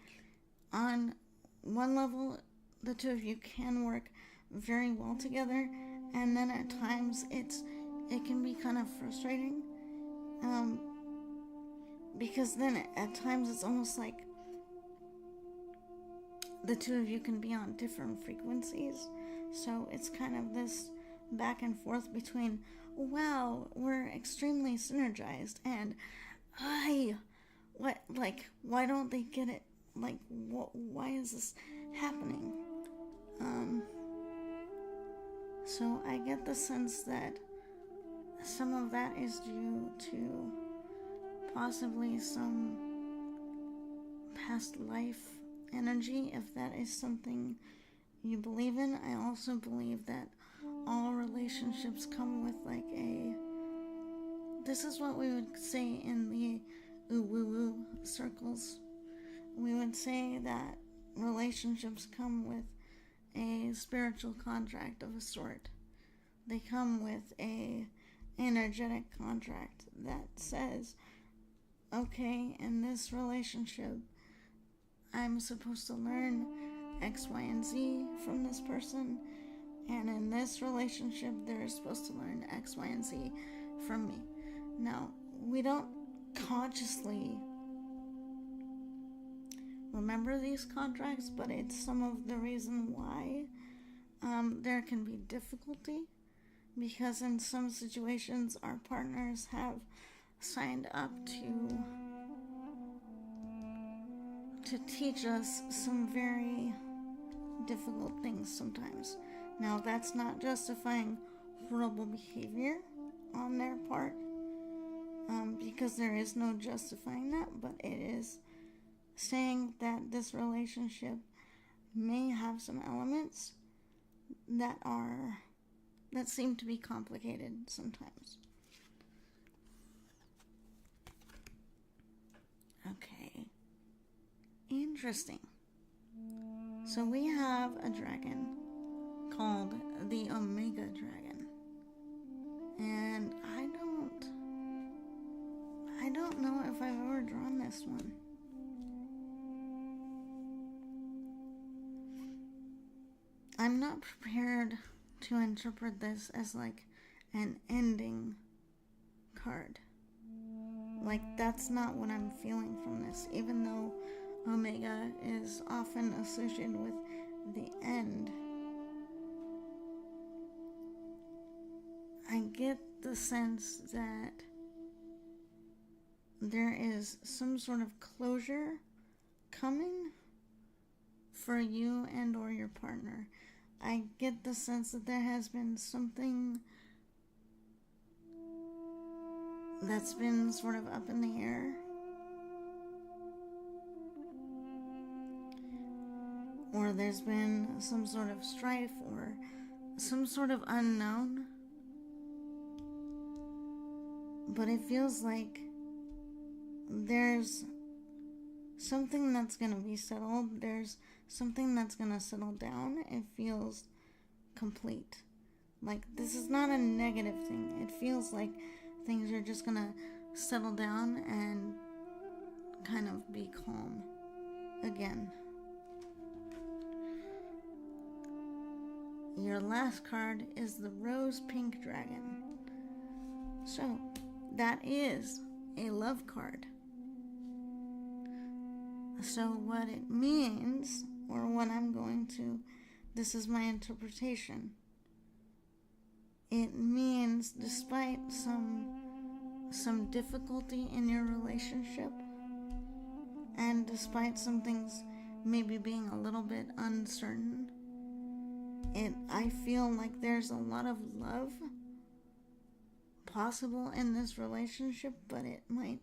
on one level, the two of you can work very well together, and then at times it can be kind of frustrating, because then at times it's almost like the two of you can be on different frequencies. So it's kind of this back and forth between, wow, we're extremely synergized, and why don't they get it? Like, why is this happening? So I get the sense that some of that is due to possibly some past life energy, if that is something you believe in. I also believe that all relationships come with like this is what we would say in the woo circles. We would say that relationships come with a spiritual contract of a sort. They come with a energetic contract that says, okay, in this relationship, I'm supposed to learn X, Y, and Z from this person, and in this relationship, they're supposed to learn X, Y, and Z from me. Now, we don't consciously remember these contracts, but it's some of the reason why there can be difficulty, because in some situations our partners have signed up to teach us some very difficult things sometimes. Now, that's not justifying horrible behavior on their part, because there is no justifying that, but it is saying that this relationship may have some elements that seem to be complicated sometimes. Okay. Interesting. So we have a dragon called the Omega Dragon. And I don't know if I've ever drawn this one. I'm not prepared to interpret this as like an ending card. Like, that's not what I'm feeling from this, even though Omega is often associated with the end. I get the sense that there is some sort of closure coming for you and or your partner. I get the sense that there has been something that's been sort of up in the air. Or there's been some sort of strife or some sort of unknown. But it feels like there's something that's going to be settled. There's something that's going to settle down. It feels complete. Like, this is not a negative thing. It feels like things are just going to settle down and kind of be calm again. Your last card is the Rose Pink Dragon. So, that is a love card. So what it means, or what I'm going to, this is my interpretation. It means despite some difficulty in your relationship, and despite some things maybe being a little bit uncertain, I feel like there's a lot of love possible in this relationship, but it might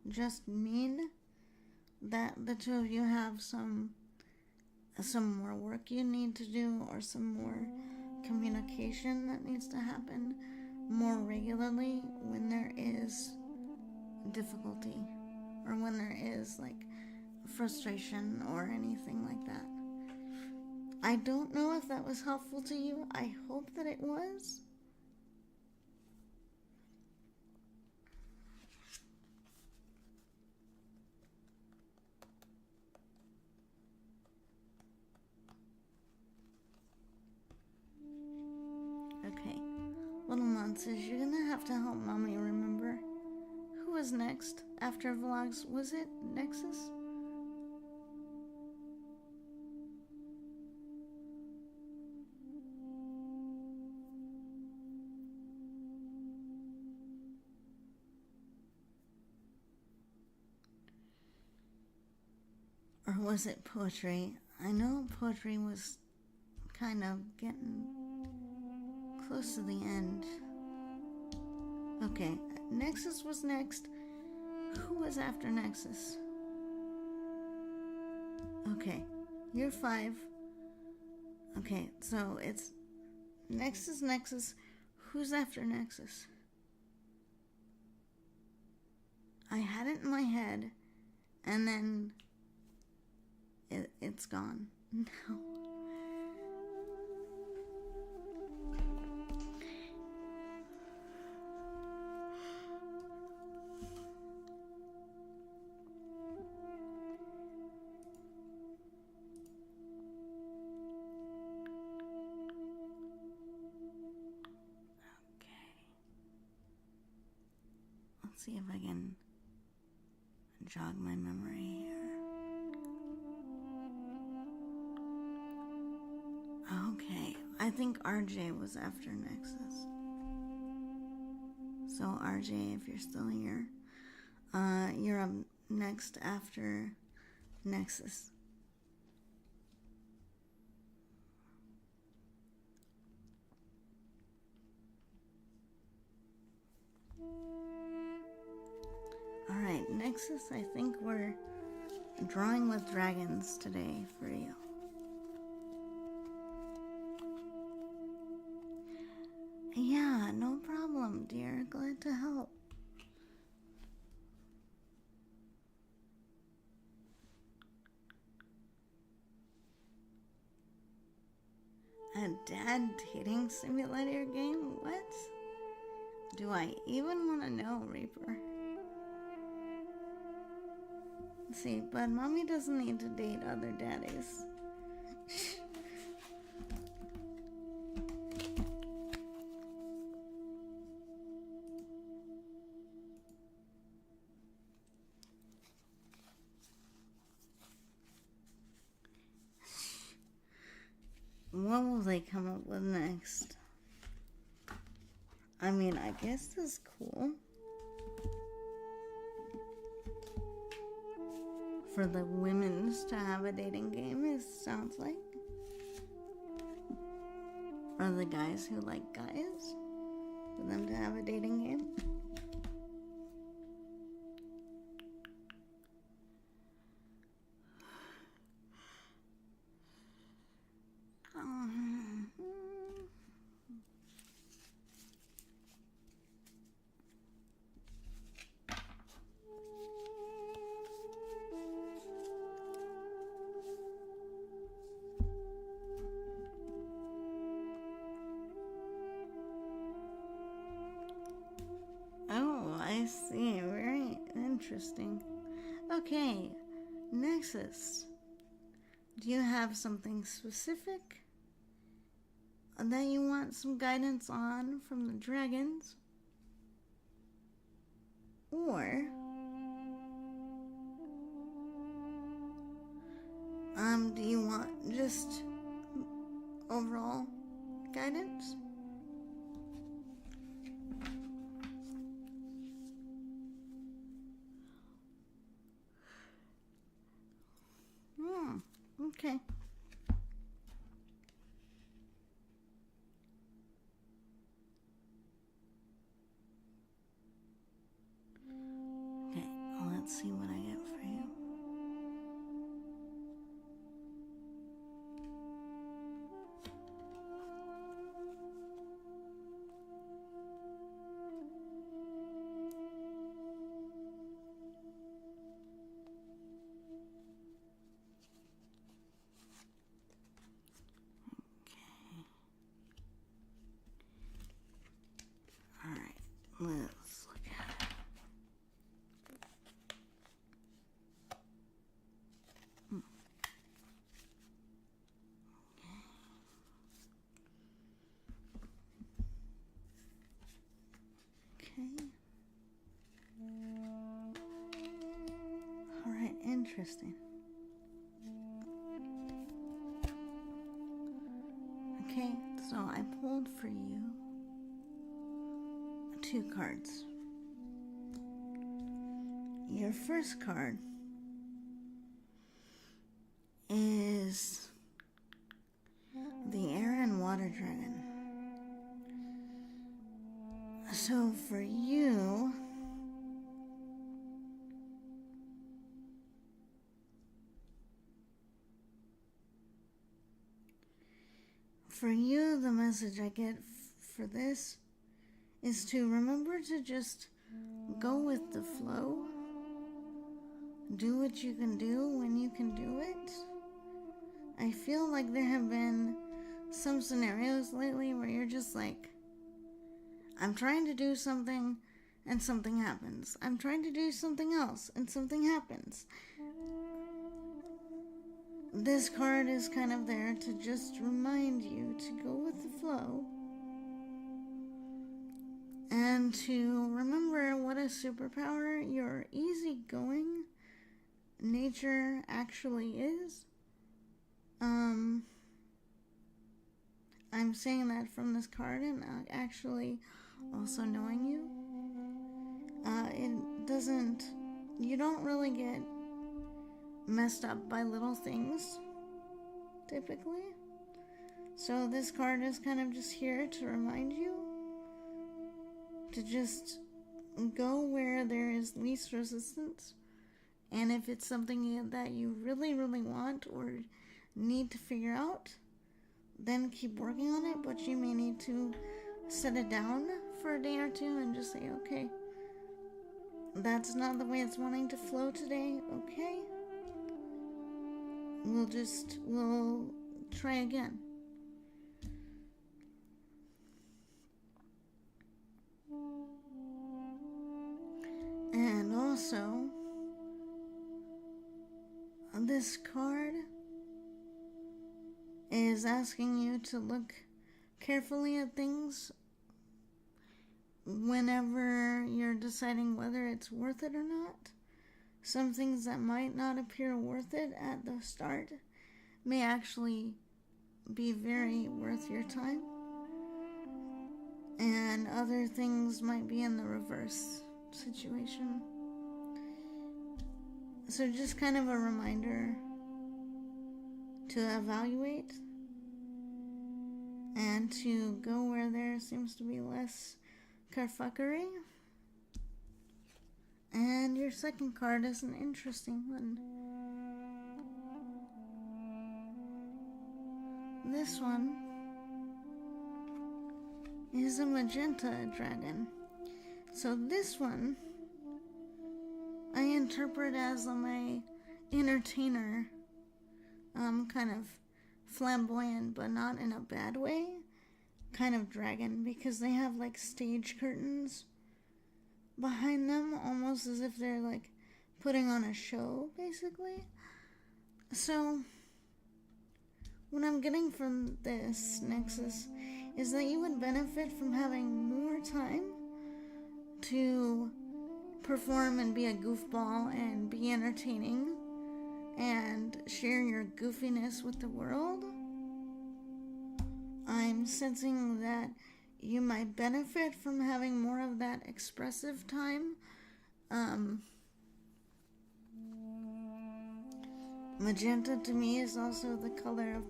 just mean that the two of you have some more work you need to do, or some more communication that needs to happen more regularly when there is difficulty, or when there is like frustration or anything like that. I don't know if that was helpful to you. I hope that it was. Okay, little monsters, you're gonna have to help mommy remember. Who was next after vlogs? Was it Nexus? Or was it poetry? I know poetry was kind of getting close to the end. Okay, Nexus was next. Who was after Nexus? Okay, you're 5. Okay, so it's Nexus. Who's after Nexus? I had it in my head, and then it's gone. No. Let's see if I can jog my memory here. Okay, I think RJ was after Nexus. So RJ, if you're still here, you're up next after Nexus. Alright, Nexus, I think we're drawing with dragons today for you. Yeah, no problem, dear. Glad to help. A dad dating simulator game? What? Do I even want to know, Reaper? See, but mommy doesn't need to date other daddies. What will they come up with next? I mean, I guess this is cool. For the women's to have a dating game, it sounds like. Or the guys who like guys, for them to have a dating game. Oh, I see. Very interesting. Okay, Nexus. Do you have something specific that you want some guidance on from the dragons? Or do you want just overall guidance? Okay. Okay, let's see what I get for you. Alright, let's look at it. Okay. Alright, interesting. Okay, so I pulled for you 2 cards. Your first card is the Air and Water Dragon. So for you, the message I get for this is to remember to just go with the flow. Do what you can do when you can do it. I feel like there have been some scenarios lately where you're just like, I'm trying to do something and something happens. I'm trying to do something else and something happens. This card is kind of there to just remind you to go with the flow and to remember what a superpower your easygoing nature actually is. I'm saying that from this card and actually also knowing you. You don't really get messed up by little things, typically. So this card is kind of just here to remind you to just go where there is least resistance. And if it's something that you really, really want or need to figure out, then keep working on it. But you may need to set it down for a day or two and just say, okay, that's not the way it's wanting to flow today. Okay, we'll try again. And also, this card is asking you to look carefully at things whenever you're deciding whether it's worth it or not. Some things that might not appear worth it at the start may actually be very worth your time, and other things might be in the reverse situation. So just kind of a reminder to evaluate and to go where there seems to be less carfuckery. And your second card is an interesting one. This one is a magenta dragon. So this one I interpret as my entertainer, kind of flamboyant, but not in a bad way, kind of dragon, because they have like stage curtains behind them, almost as if they're like putting on a show, basically. So what I'm getting from this Nexus is that you would benefit from having more time to perform and be a goofball and be entertaining and share your goofiness with the world. I'm sensing that you might benefit from having more of that expressive time. Magenta to me is also the color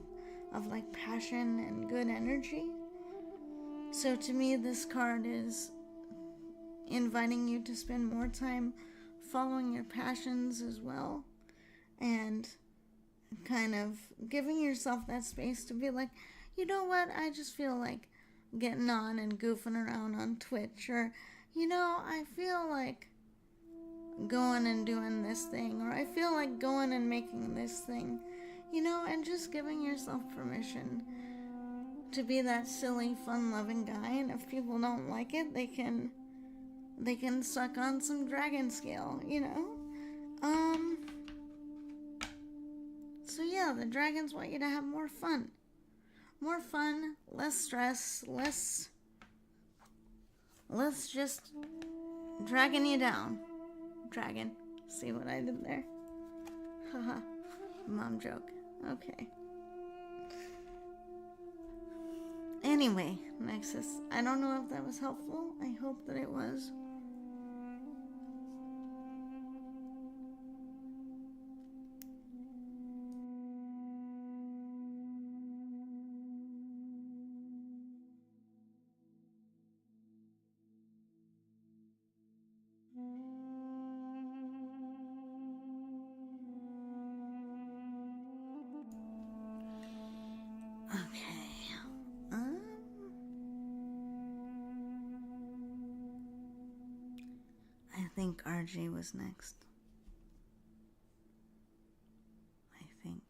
of like passion and good energy. So to me, this card is inviting you to spend more time following your passions as well, and kind of giving yourself that space to be like, you know what, I just feel like getting on and goofing around on Twitch, or, you know, I feel like going and doing this thing, or I feel like going and making this thing, you know, and just giving yourself permission to be that silly, fun-loving guy. And if people don't like it, they can suck on some dragon scale, you know? So yeah, the dragons want you to have more fun. More fun, less stress, less just dragging you down. Dragon. See what I did there? Haha. Mom joke. Okay. Anyway, Nexus, I don't know if that was helpful. I hope that it was. Okay. I think RJ was next. I think.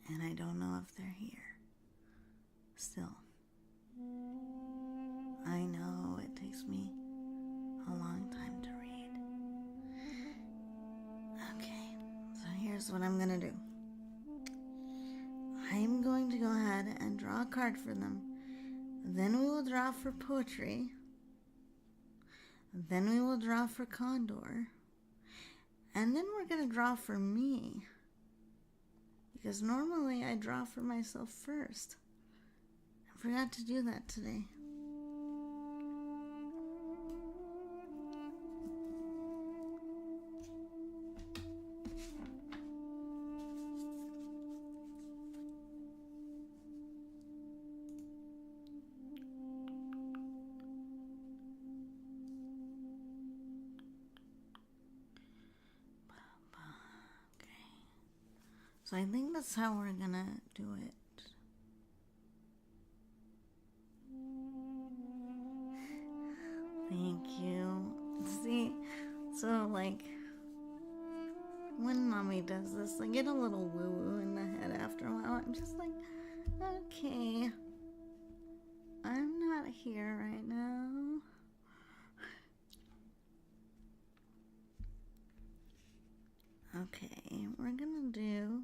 And I don't know if they're here. Still. I know it takes me a long time to read. Okay, so here's what I'm gonna do. I'm going to go ahead and draw a card for them. Then we will draw for poetry. Then we will draw for Condor. And then we're going to draw for me. Because normally I draw for myself first. I forgot to do that today. So I think that's how we're gonna do it. Thank you. See, so like when mommy does this, I get a little woo-woo in the head after a while. I'm just like, okay, I'm not here right now. Okay, we're gonna do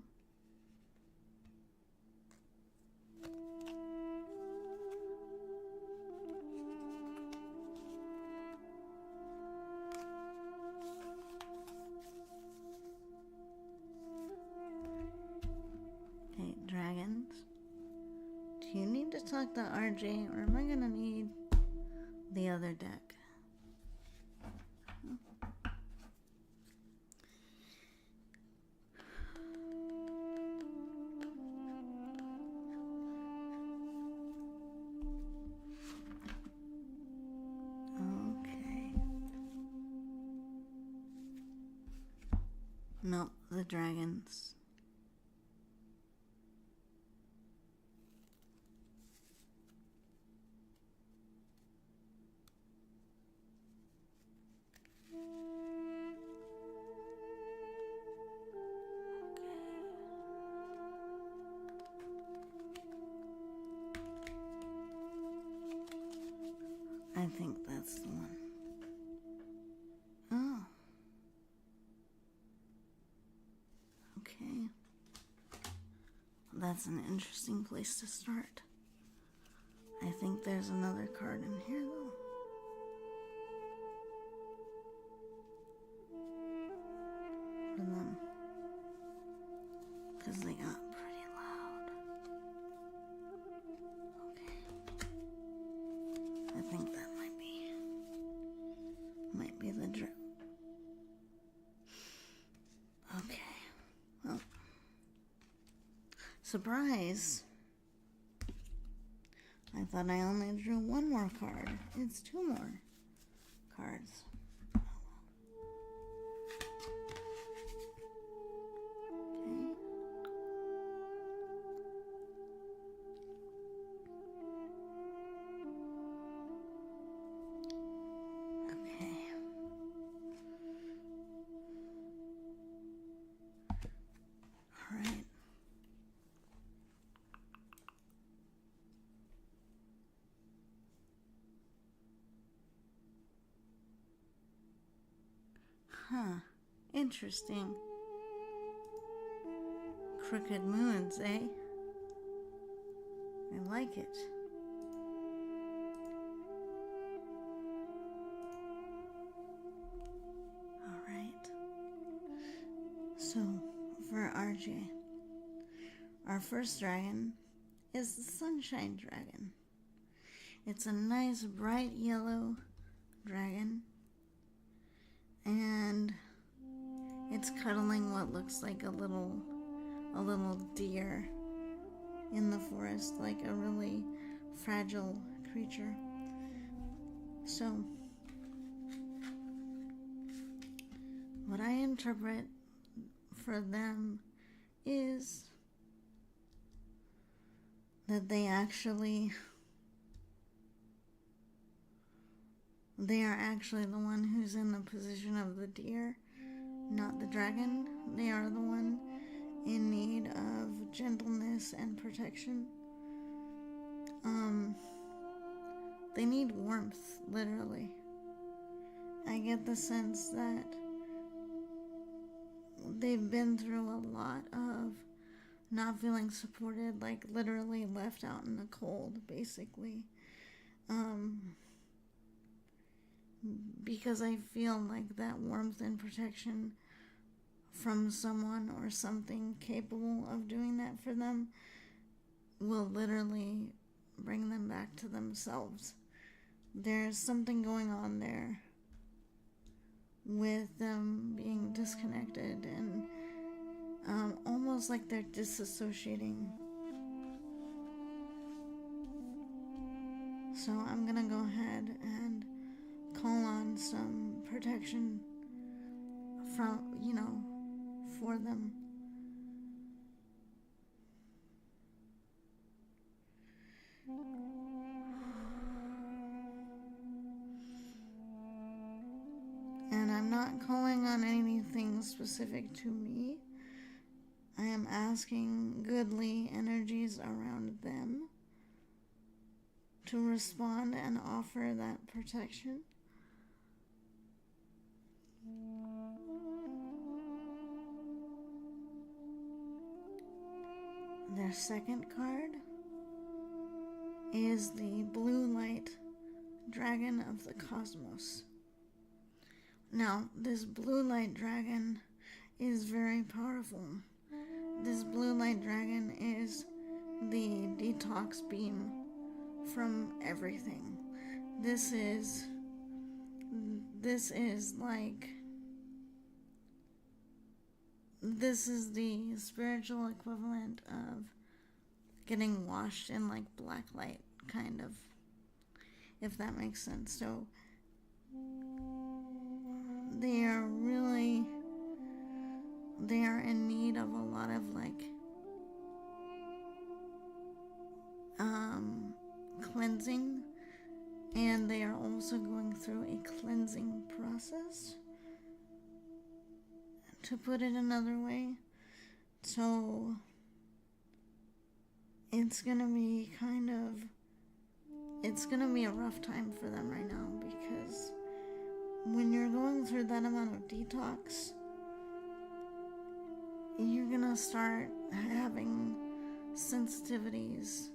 dragons. Do you need to talk to RJ, or am I gonna need the other deck? Okay. Nope, the dragons. I think that's the one. Oh. Okay. That's an interesting place to start. I think there's another card in here, though. For them. Because they got pretty loud. Okay. I think that might be the okay. Well. Surprise. I thought I only drew one more card. It's two more cards. Huh. Interesting. Crooked moons, eh? I like it. Alright. So, for RJ, our first dragon is the Sunshine Dragon. It's a nice bright yellow dragon. And it's cuddling what looks like a little deer in the forest, like a really fragile creature. So, what I interpret for them is that they are actually the one who's in the position of the deer, not the dragon. They are the one in need of gentleness and protection. They need warmth, literally. I get the sense that they've been through a lot of not feeling supported, like literally left out in the cold, basically. Because I feel like that warmth and protection from someone or something capable of doing that for them will literally bring them back to themselves. There's something going on there with them being disconnected and almost like they're disassociating. So I'm gonna go ahead and call on some protection for them. And I'm not calling on anything specific to me. I am asking goodly energies around them to respond and offer that protection. Their second card is the blue light dragon of the cosmos. Now, this blue light dragon is very powerful. This blue light dragon is the detox beam from everything. This is the spiritual equivalent of getting washed in like black light, kind of, if that makes sense. So they are in need of a lot of like cleansing, and they are also going through a cleansing process, to put it another way. So it's gonna be a rough time for them right now, because when you're going through that amount of detox, you're gonna start having sensitivities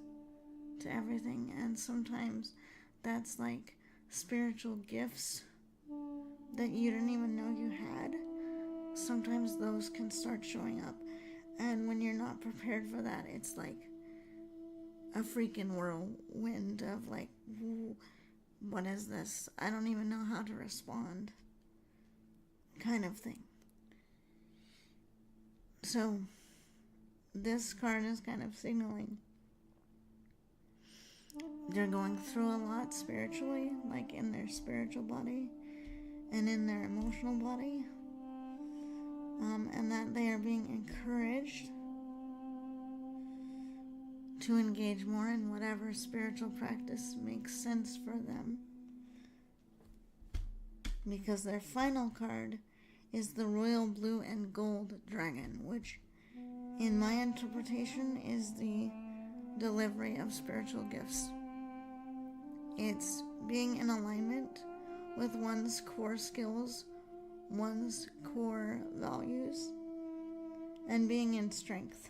to everything, and sometimes that's like spiritual gifts that you didn't even know you had. Sometimes those can start showing up, and when you're not prepared for that, it's like a freaking whirlwind of like, what is this? I don't even know how to respond, kind of thing. So this card is kind of signaling they're going through a lot spiritually, like in their spiritual body and in their emotional body, and that they are being encouraged to engage more in whatever spiritual practice makes sense for them, because their final card is the royal blue and gold dragon, which in my interpretation is the delivery of spiritual gifts. It's being in alignment with one's core skills, one's core values, and being in strength.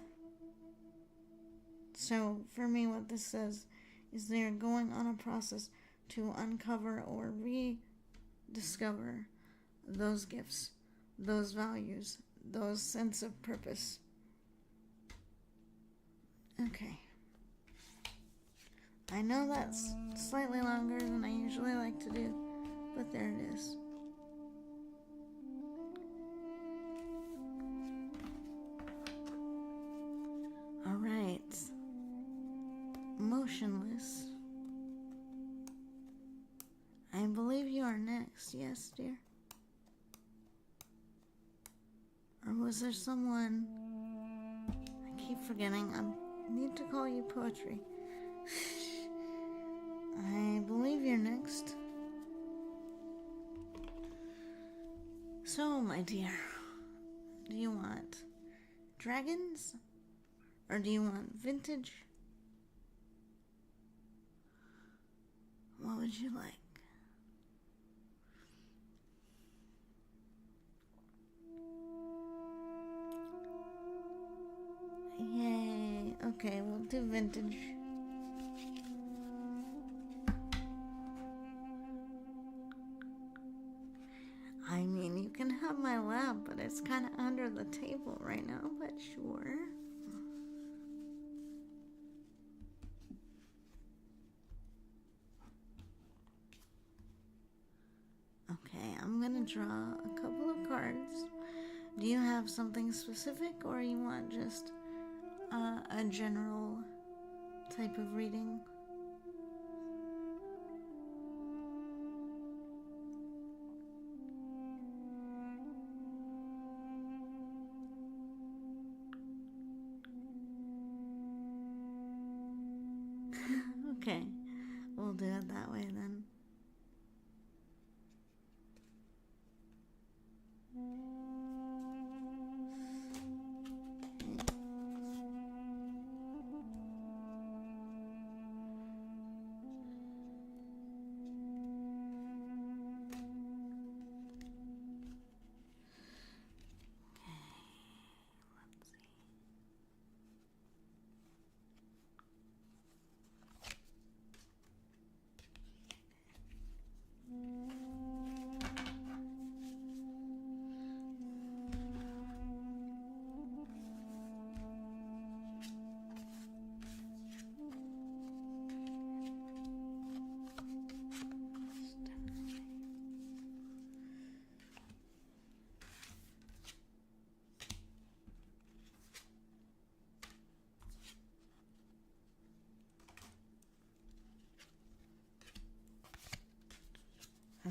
So for me, what this says is they are going on a process to uncover or rediscover those gifts, those values, those sense of purpose. Okay. I know that's slightly longer than I usually like to do, but there it is. All right. Motionless. I believe you are next. Yes, dear? Or was there someone... I keep forgetting. I need to call you poetry. I believe you're next. So, my dear, do you want dragons? Or do you want vintage? What would you like? Yay. Okay, we'll do vintage. I mean, you can have my lab, but it's kind of under the table right now, but sure. Okay, I'm gonna draw a couple of cards. Do you have something specific, or you want just a general type of reading? Okay, we'll do it that way then.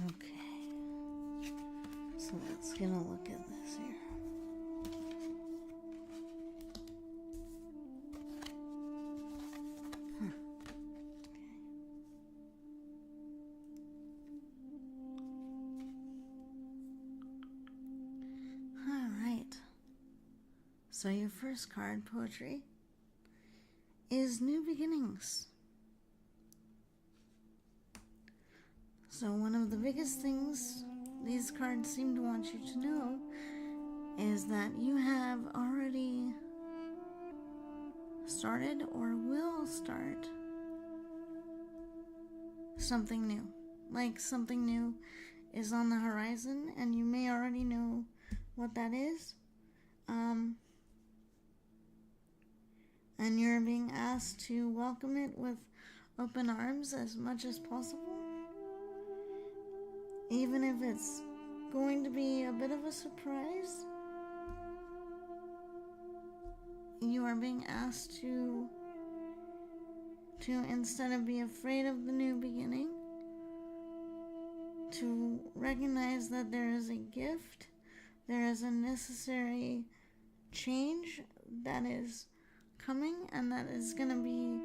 Okay, so let's get a look at this here. Alright, so your first card, Poetry, is New Beginnings. So one of the biggest things these cards seem to want you to know is that you have already started or will start something new. Like something new is on the horizon and you may already know what that is. And you're being asked to welcome it with open arms as much as possible. Even if it's going to be a bit of a surprise, you are being asked to instead of be afraid of the new beginning, to recognize that there is a gift, there is a necessary change that is coming and that is going to be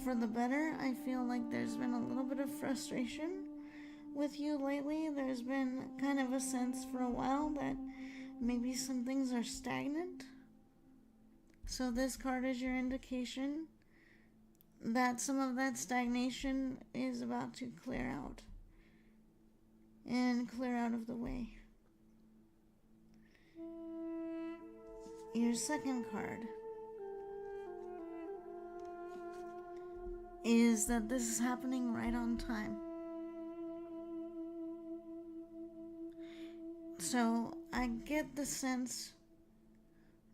for the better. I feel like there's been a little bit of frustration with you lately. There's been kind of a sense for a while that maybe some things are stagnant. So this card is your indication that some of that stagnation is about to clear out and clear out of the way. Your second card is that this is happening right on time. So I get the sense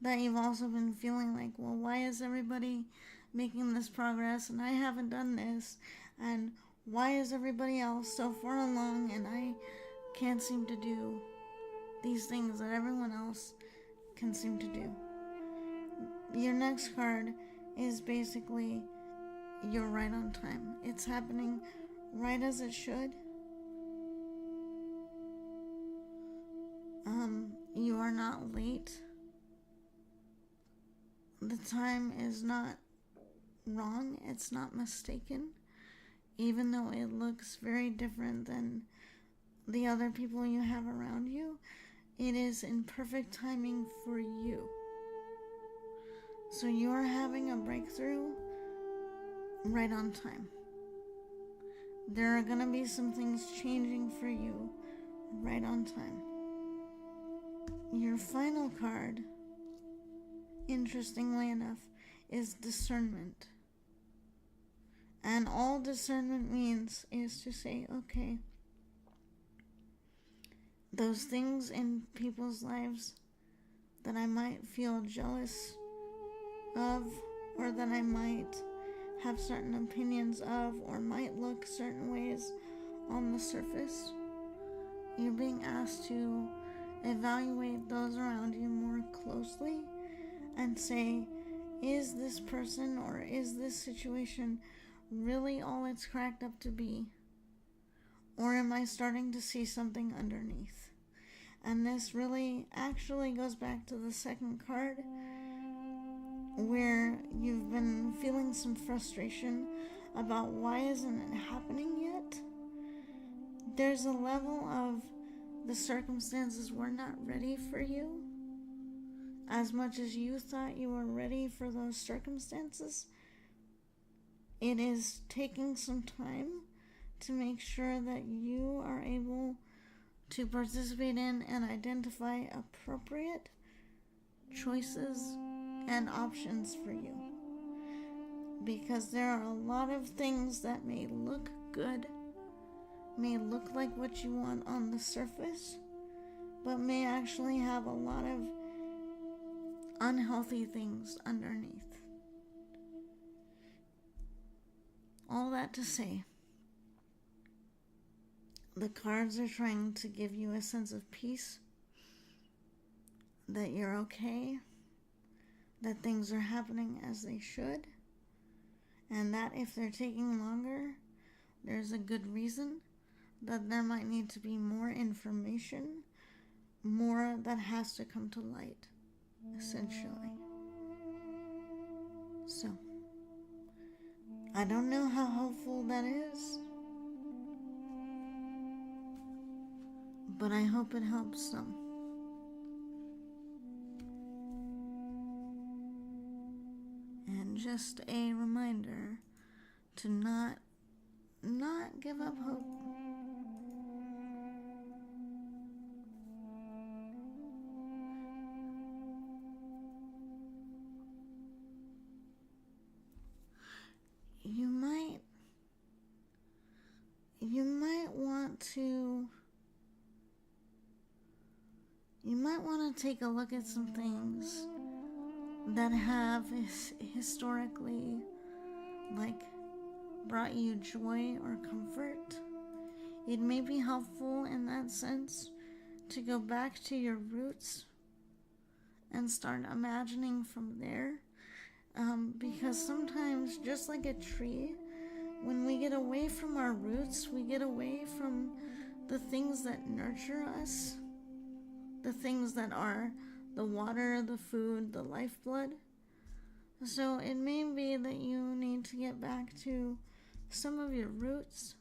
that you've also been feeling like, well, why is everybody making this progress and I haven't done this? And why is everybody else so far along and I can't seem to do these things that everyone else can seem to do? Your next card is basically you're right on time. It's happening right as it should. You are not late. The time is not wrong. It's not mistaken. Even though it looks very different than the other people you have around you, it is in perfect timing for you. So you are having a breakthrough right on time. There are going to be some things changing for you right on time. Your final card, interestingly enough, is discernment. And all discernment means is to say, okay, those things in people's lives that I might feel jealous of, or that I might have certain opinions of, or might look certain ways on the surface, you're being asked to evaluate those around you more closely and say, is this person or is this situation really all it's cracked up to be? Or am I starting to see something underneath? And this really actually goes back to the second card, where you've been feeling some frustration about why isn't it happening yet. There's a level of the circumstances were not ready for you. As much as you thought you were ready for those circumstances, it is taking some time to make sure that you are able to participate in and identify appropriate choices and options for you. Because there are a lot of things that may look good, may look like what you want on the surface, but may actually have a lot of unhealthy things underneath. All that to say, the cards are trying to give you a sense of peace, that you're okay, that things are happening as they should, and that if they're taking longer, there's a good reason, that there might need to be more information, more that has to come to light, essentially. So, I don't know how helpful that is, but I hope it helps some. And just a reminder to not give up hope. You might want to take a look at some things that have historically brought you joy or comfort. It may be helpful in that sense to go back to your roots and start imagining from there. Because sometimes, just like a tree, when we get away from our roots, we get away from the things that nurture us, the things that are the water, the food, the lifeblood. So it may be that you need to get back to some of your roots,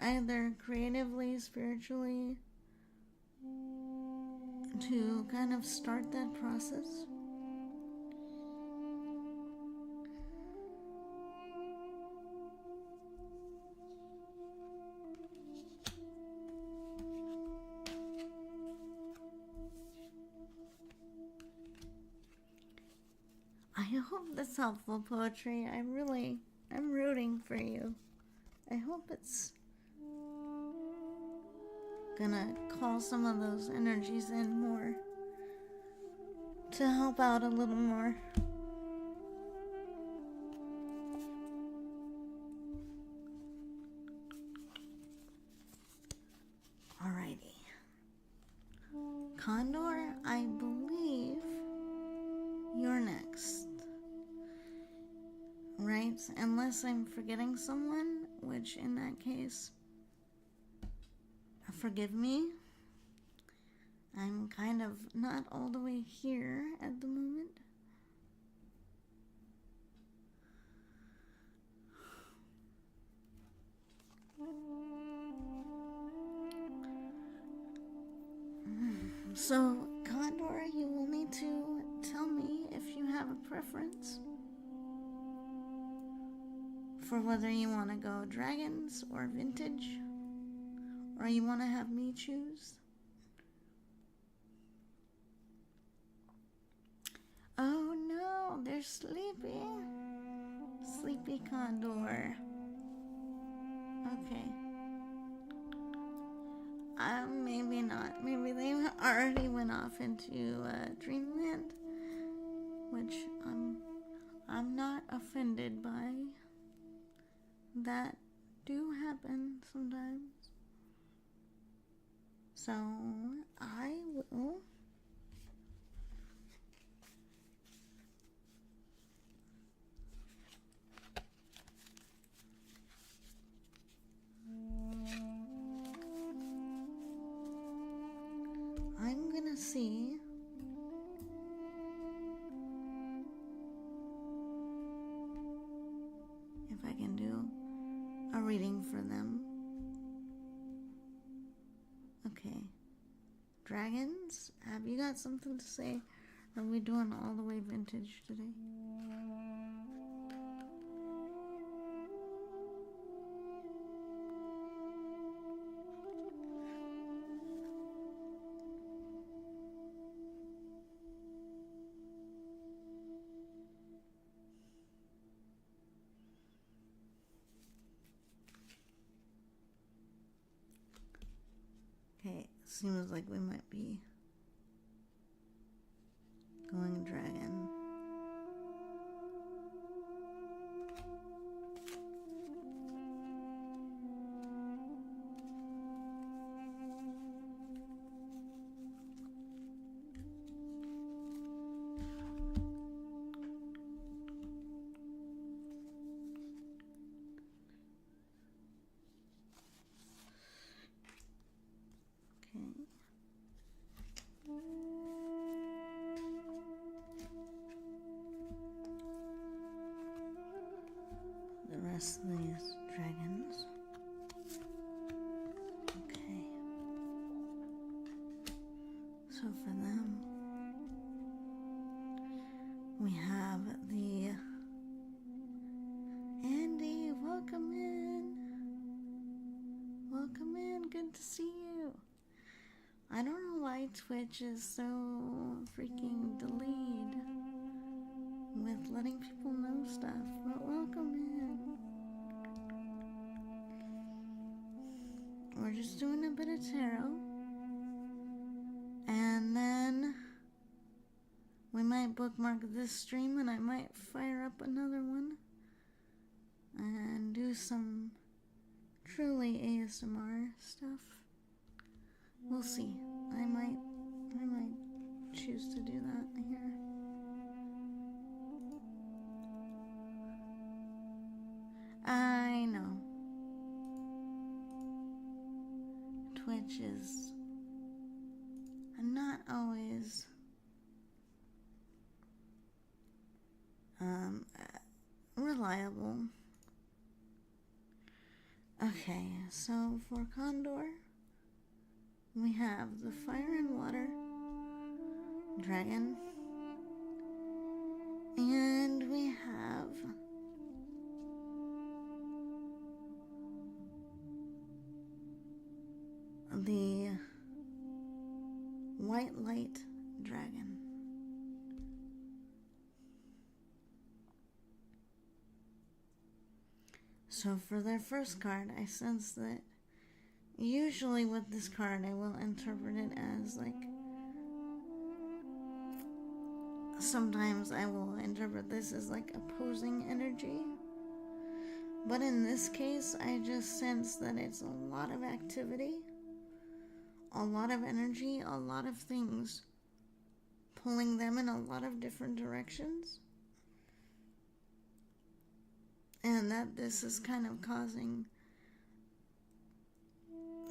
either creatively, spiritually, to kind of start that process. I hope that's helpful, poetry. I'm rooting for you. I hope it's gonna call some of those energies in more to help out a little more. Alrighty. Condor, I believe you're next. Right? Unless I'm forgetting someone, which in that case, forgive me. I'm kind of not all the way here at the moment. So, Condor, you will need to tell me if you have a preference for whether you want to go dragons or vintage, or you want to have me choose. Oh no, they're sleepy. Sleepy Condor. Okay. Maybe not. Maybe they already went off into dreamland, which I'm not offended by. That do happen sometimes. So I will see if I can for them. Okay. Dragons, have you got something to say? Are we doing all the way vintage today? Okay, seems like we might be going dragon. Okay. The rest of these dragons. Okay. So for them, we have the Andy, welcome in. Welcome in, good to see you. I don't know why Twitch is so freaking delayed with letting people know stuff, but welcome in. We're just doing a bit of tarot, and then we might bookmark this stream and I might fire up another one and do some truly ASMR stuff. We'll see. I might choose to do that here. I know. Twitch is not always reliable. Okay, so for Condor, we have the Fire and Water Dragon, and we have the White Light Dragon. So for their first card, I sense that usually with this card I will interpret it as like, sometimes I will interpret this as like opposing energy, but in this case I just sense that it's a lot of activity, a lot of energy, a lot of things pulling them in a lot of different directions, and that this is kind of causing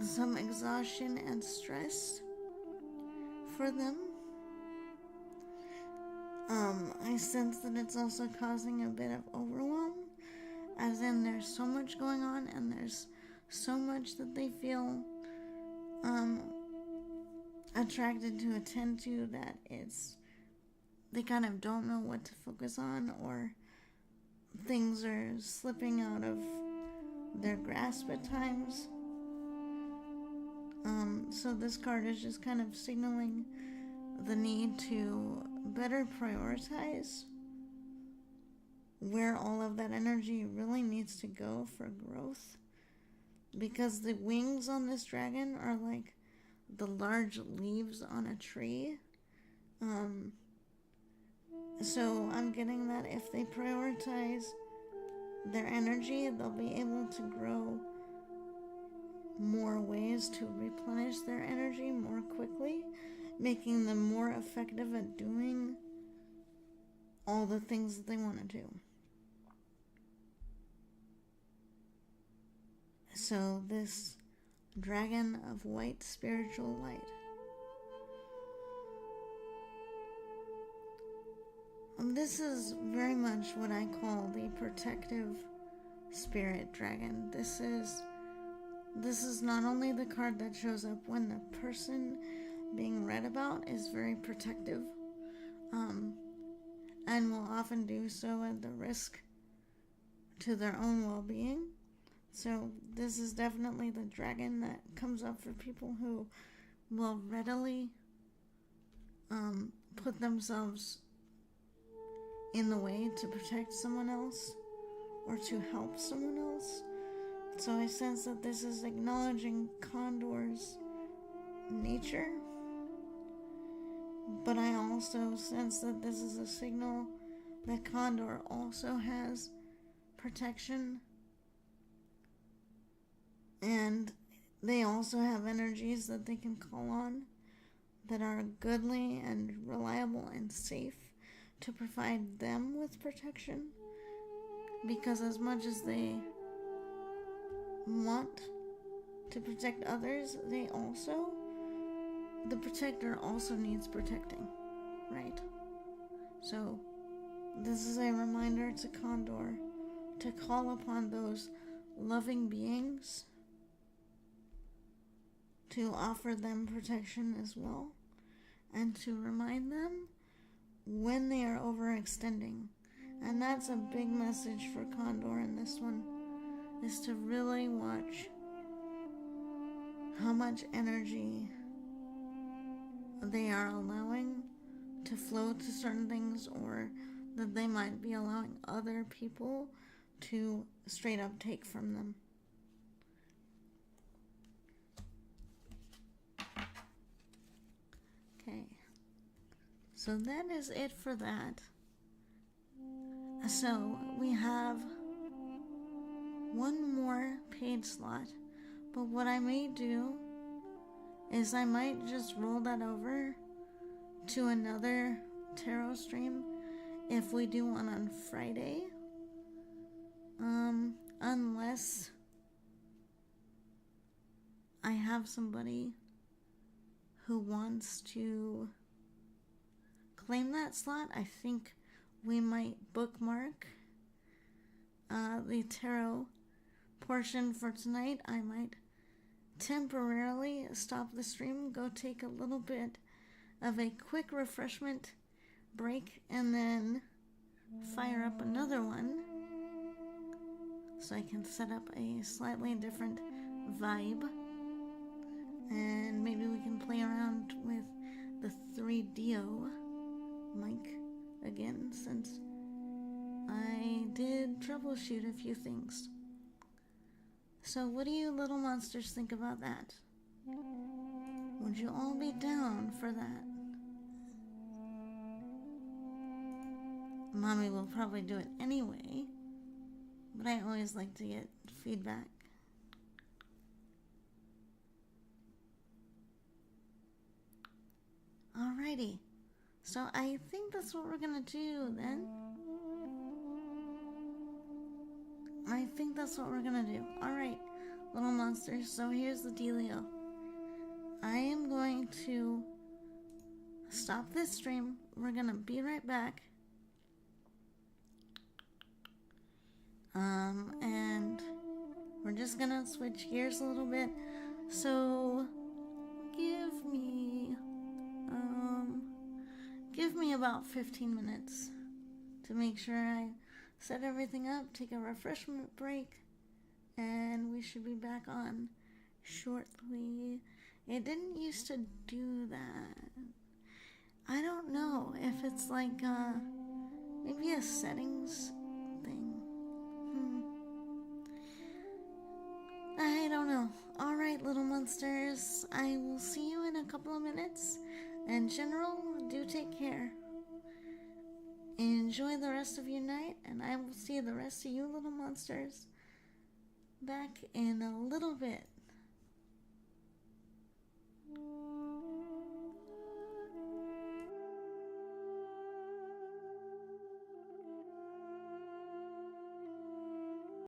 some exhaustion and stress for them. I sense that it's also causing a bit of overwhelm, as in there's so much going on and there's so much that they feel attracted to attend to that they kind of don't know what to focus on, or things are slipping out of their grasp at times. So this card is just kind of signaling the need to better prioritize where all of that energy really needs to go for growth, because the wings on this dragon are like the large leaves on a tree. So I'm getting that if they prioritize their energy, they'll be able to grow more ways to replenish their energy more quickly, making them more effective at doing all the things that they want to do. So this dragon of white spiritual light, this is very much what I call the protective spirit dragon. This is this is not only the card that shows up when the person being read about is very protective, and will often do so at the risk to their own well-being. So this is definitely the dragon that comes up for people who will readily put themselves in the way to protect someone else or to help someone else. So I sense that this is acknowledging Condor's nature, but I also sense that this is a signal that Condor also has protection, and they also have energies that they can call on that are goodly and reliable and safe to provide them with protection, because as much as they want to protect others, the protector also needs protecting, right? So this is a reminder to Condor to call upon those loving beings to offer them protection as well, and to remind them when they are overextending. And that's a big message for Condor in this one, is to really watch how much energy they are allowing to flow to certain things, or that they might be allowing other people to straight up take from them. Okay, so that is it for that. So we have one more page slot, but what I may do is I might just roll that over to another tarot stream if we do one on Friday, unless I have somebody who wants to claim that slot. I think we might bookmark the tarot portion for tonight. I might temporarily stop the stream, go take a little bit of a quick refreshment break, and then fire up another one so I can set up a slightly different vibe, and maybe we can play around with the 3DO mic again, since I did troubleshoot a few things. So what do you little monsters think about that? Would you all be down for that? Mommy will probably do it anyway, but I always like to get feedback. Alrighty, so I think that's what we're gonna do then. I think that's what we're gonna do. Alright, little monsters, so here's the dealio. I am going to stop this stream. We're gonna be right back. And we're just gonna switch gears a little bit. So give me about 15 minutes to make sure I set everything up, take a refreshment break, and we should be back on shortly. It didn't used to do that. I don't know if it's like maybe a settings thing. I don't know. Alright, little monsters, I will see you in a couple of minutes. In general, do take care. Enjoy the rest of your night, and I will see the rest of you little monsters back in a little bit.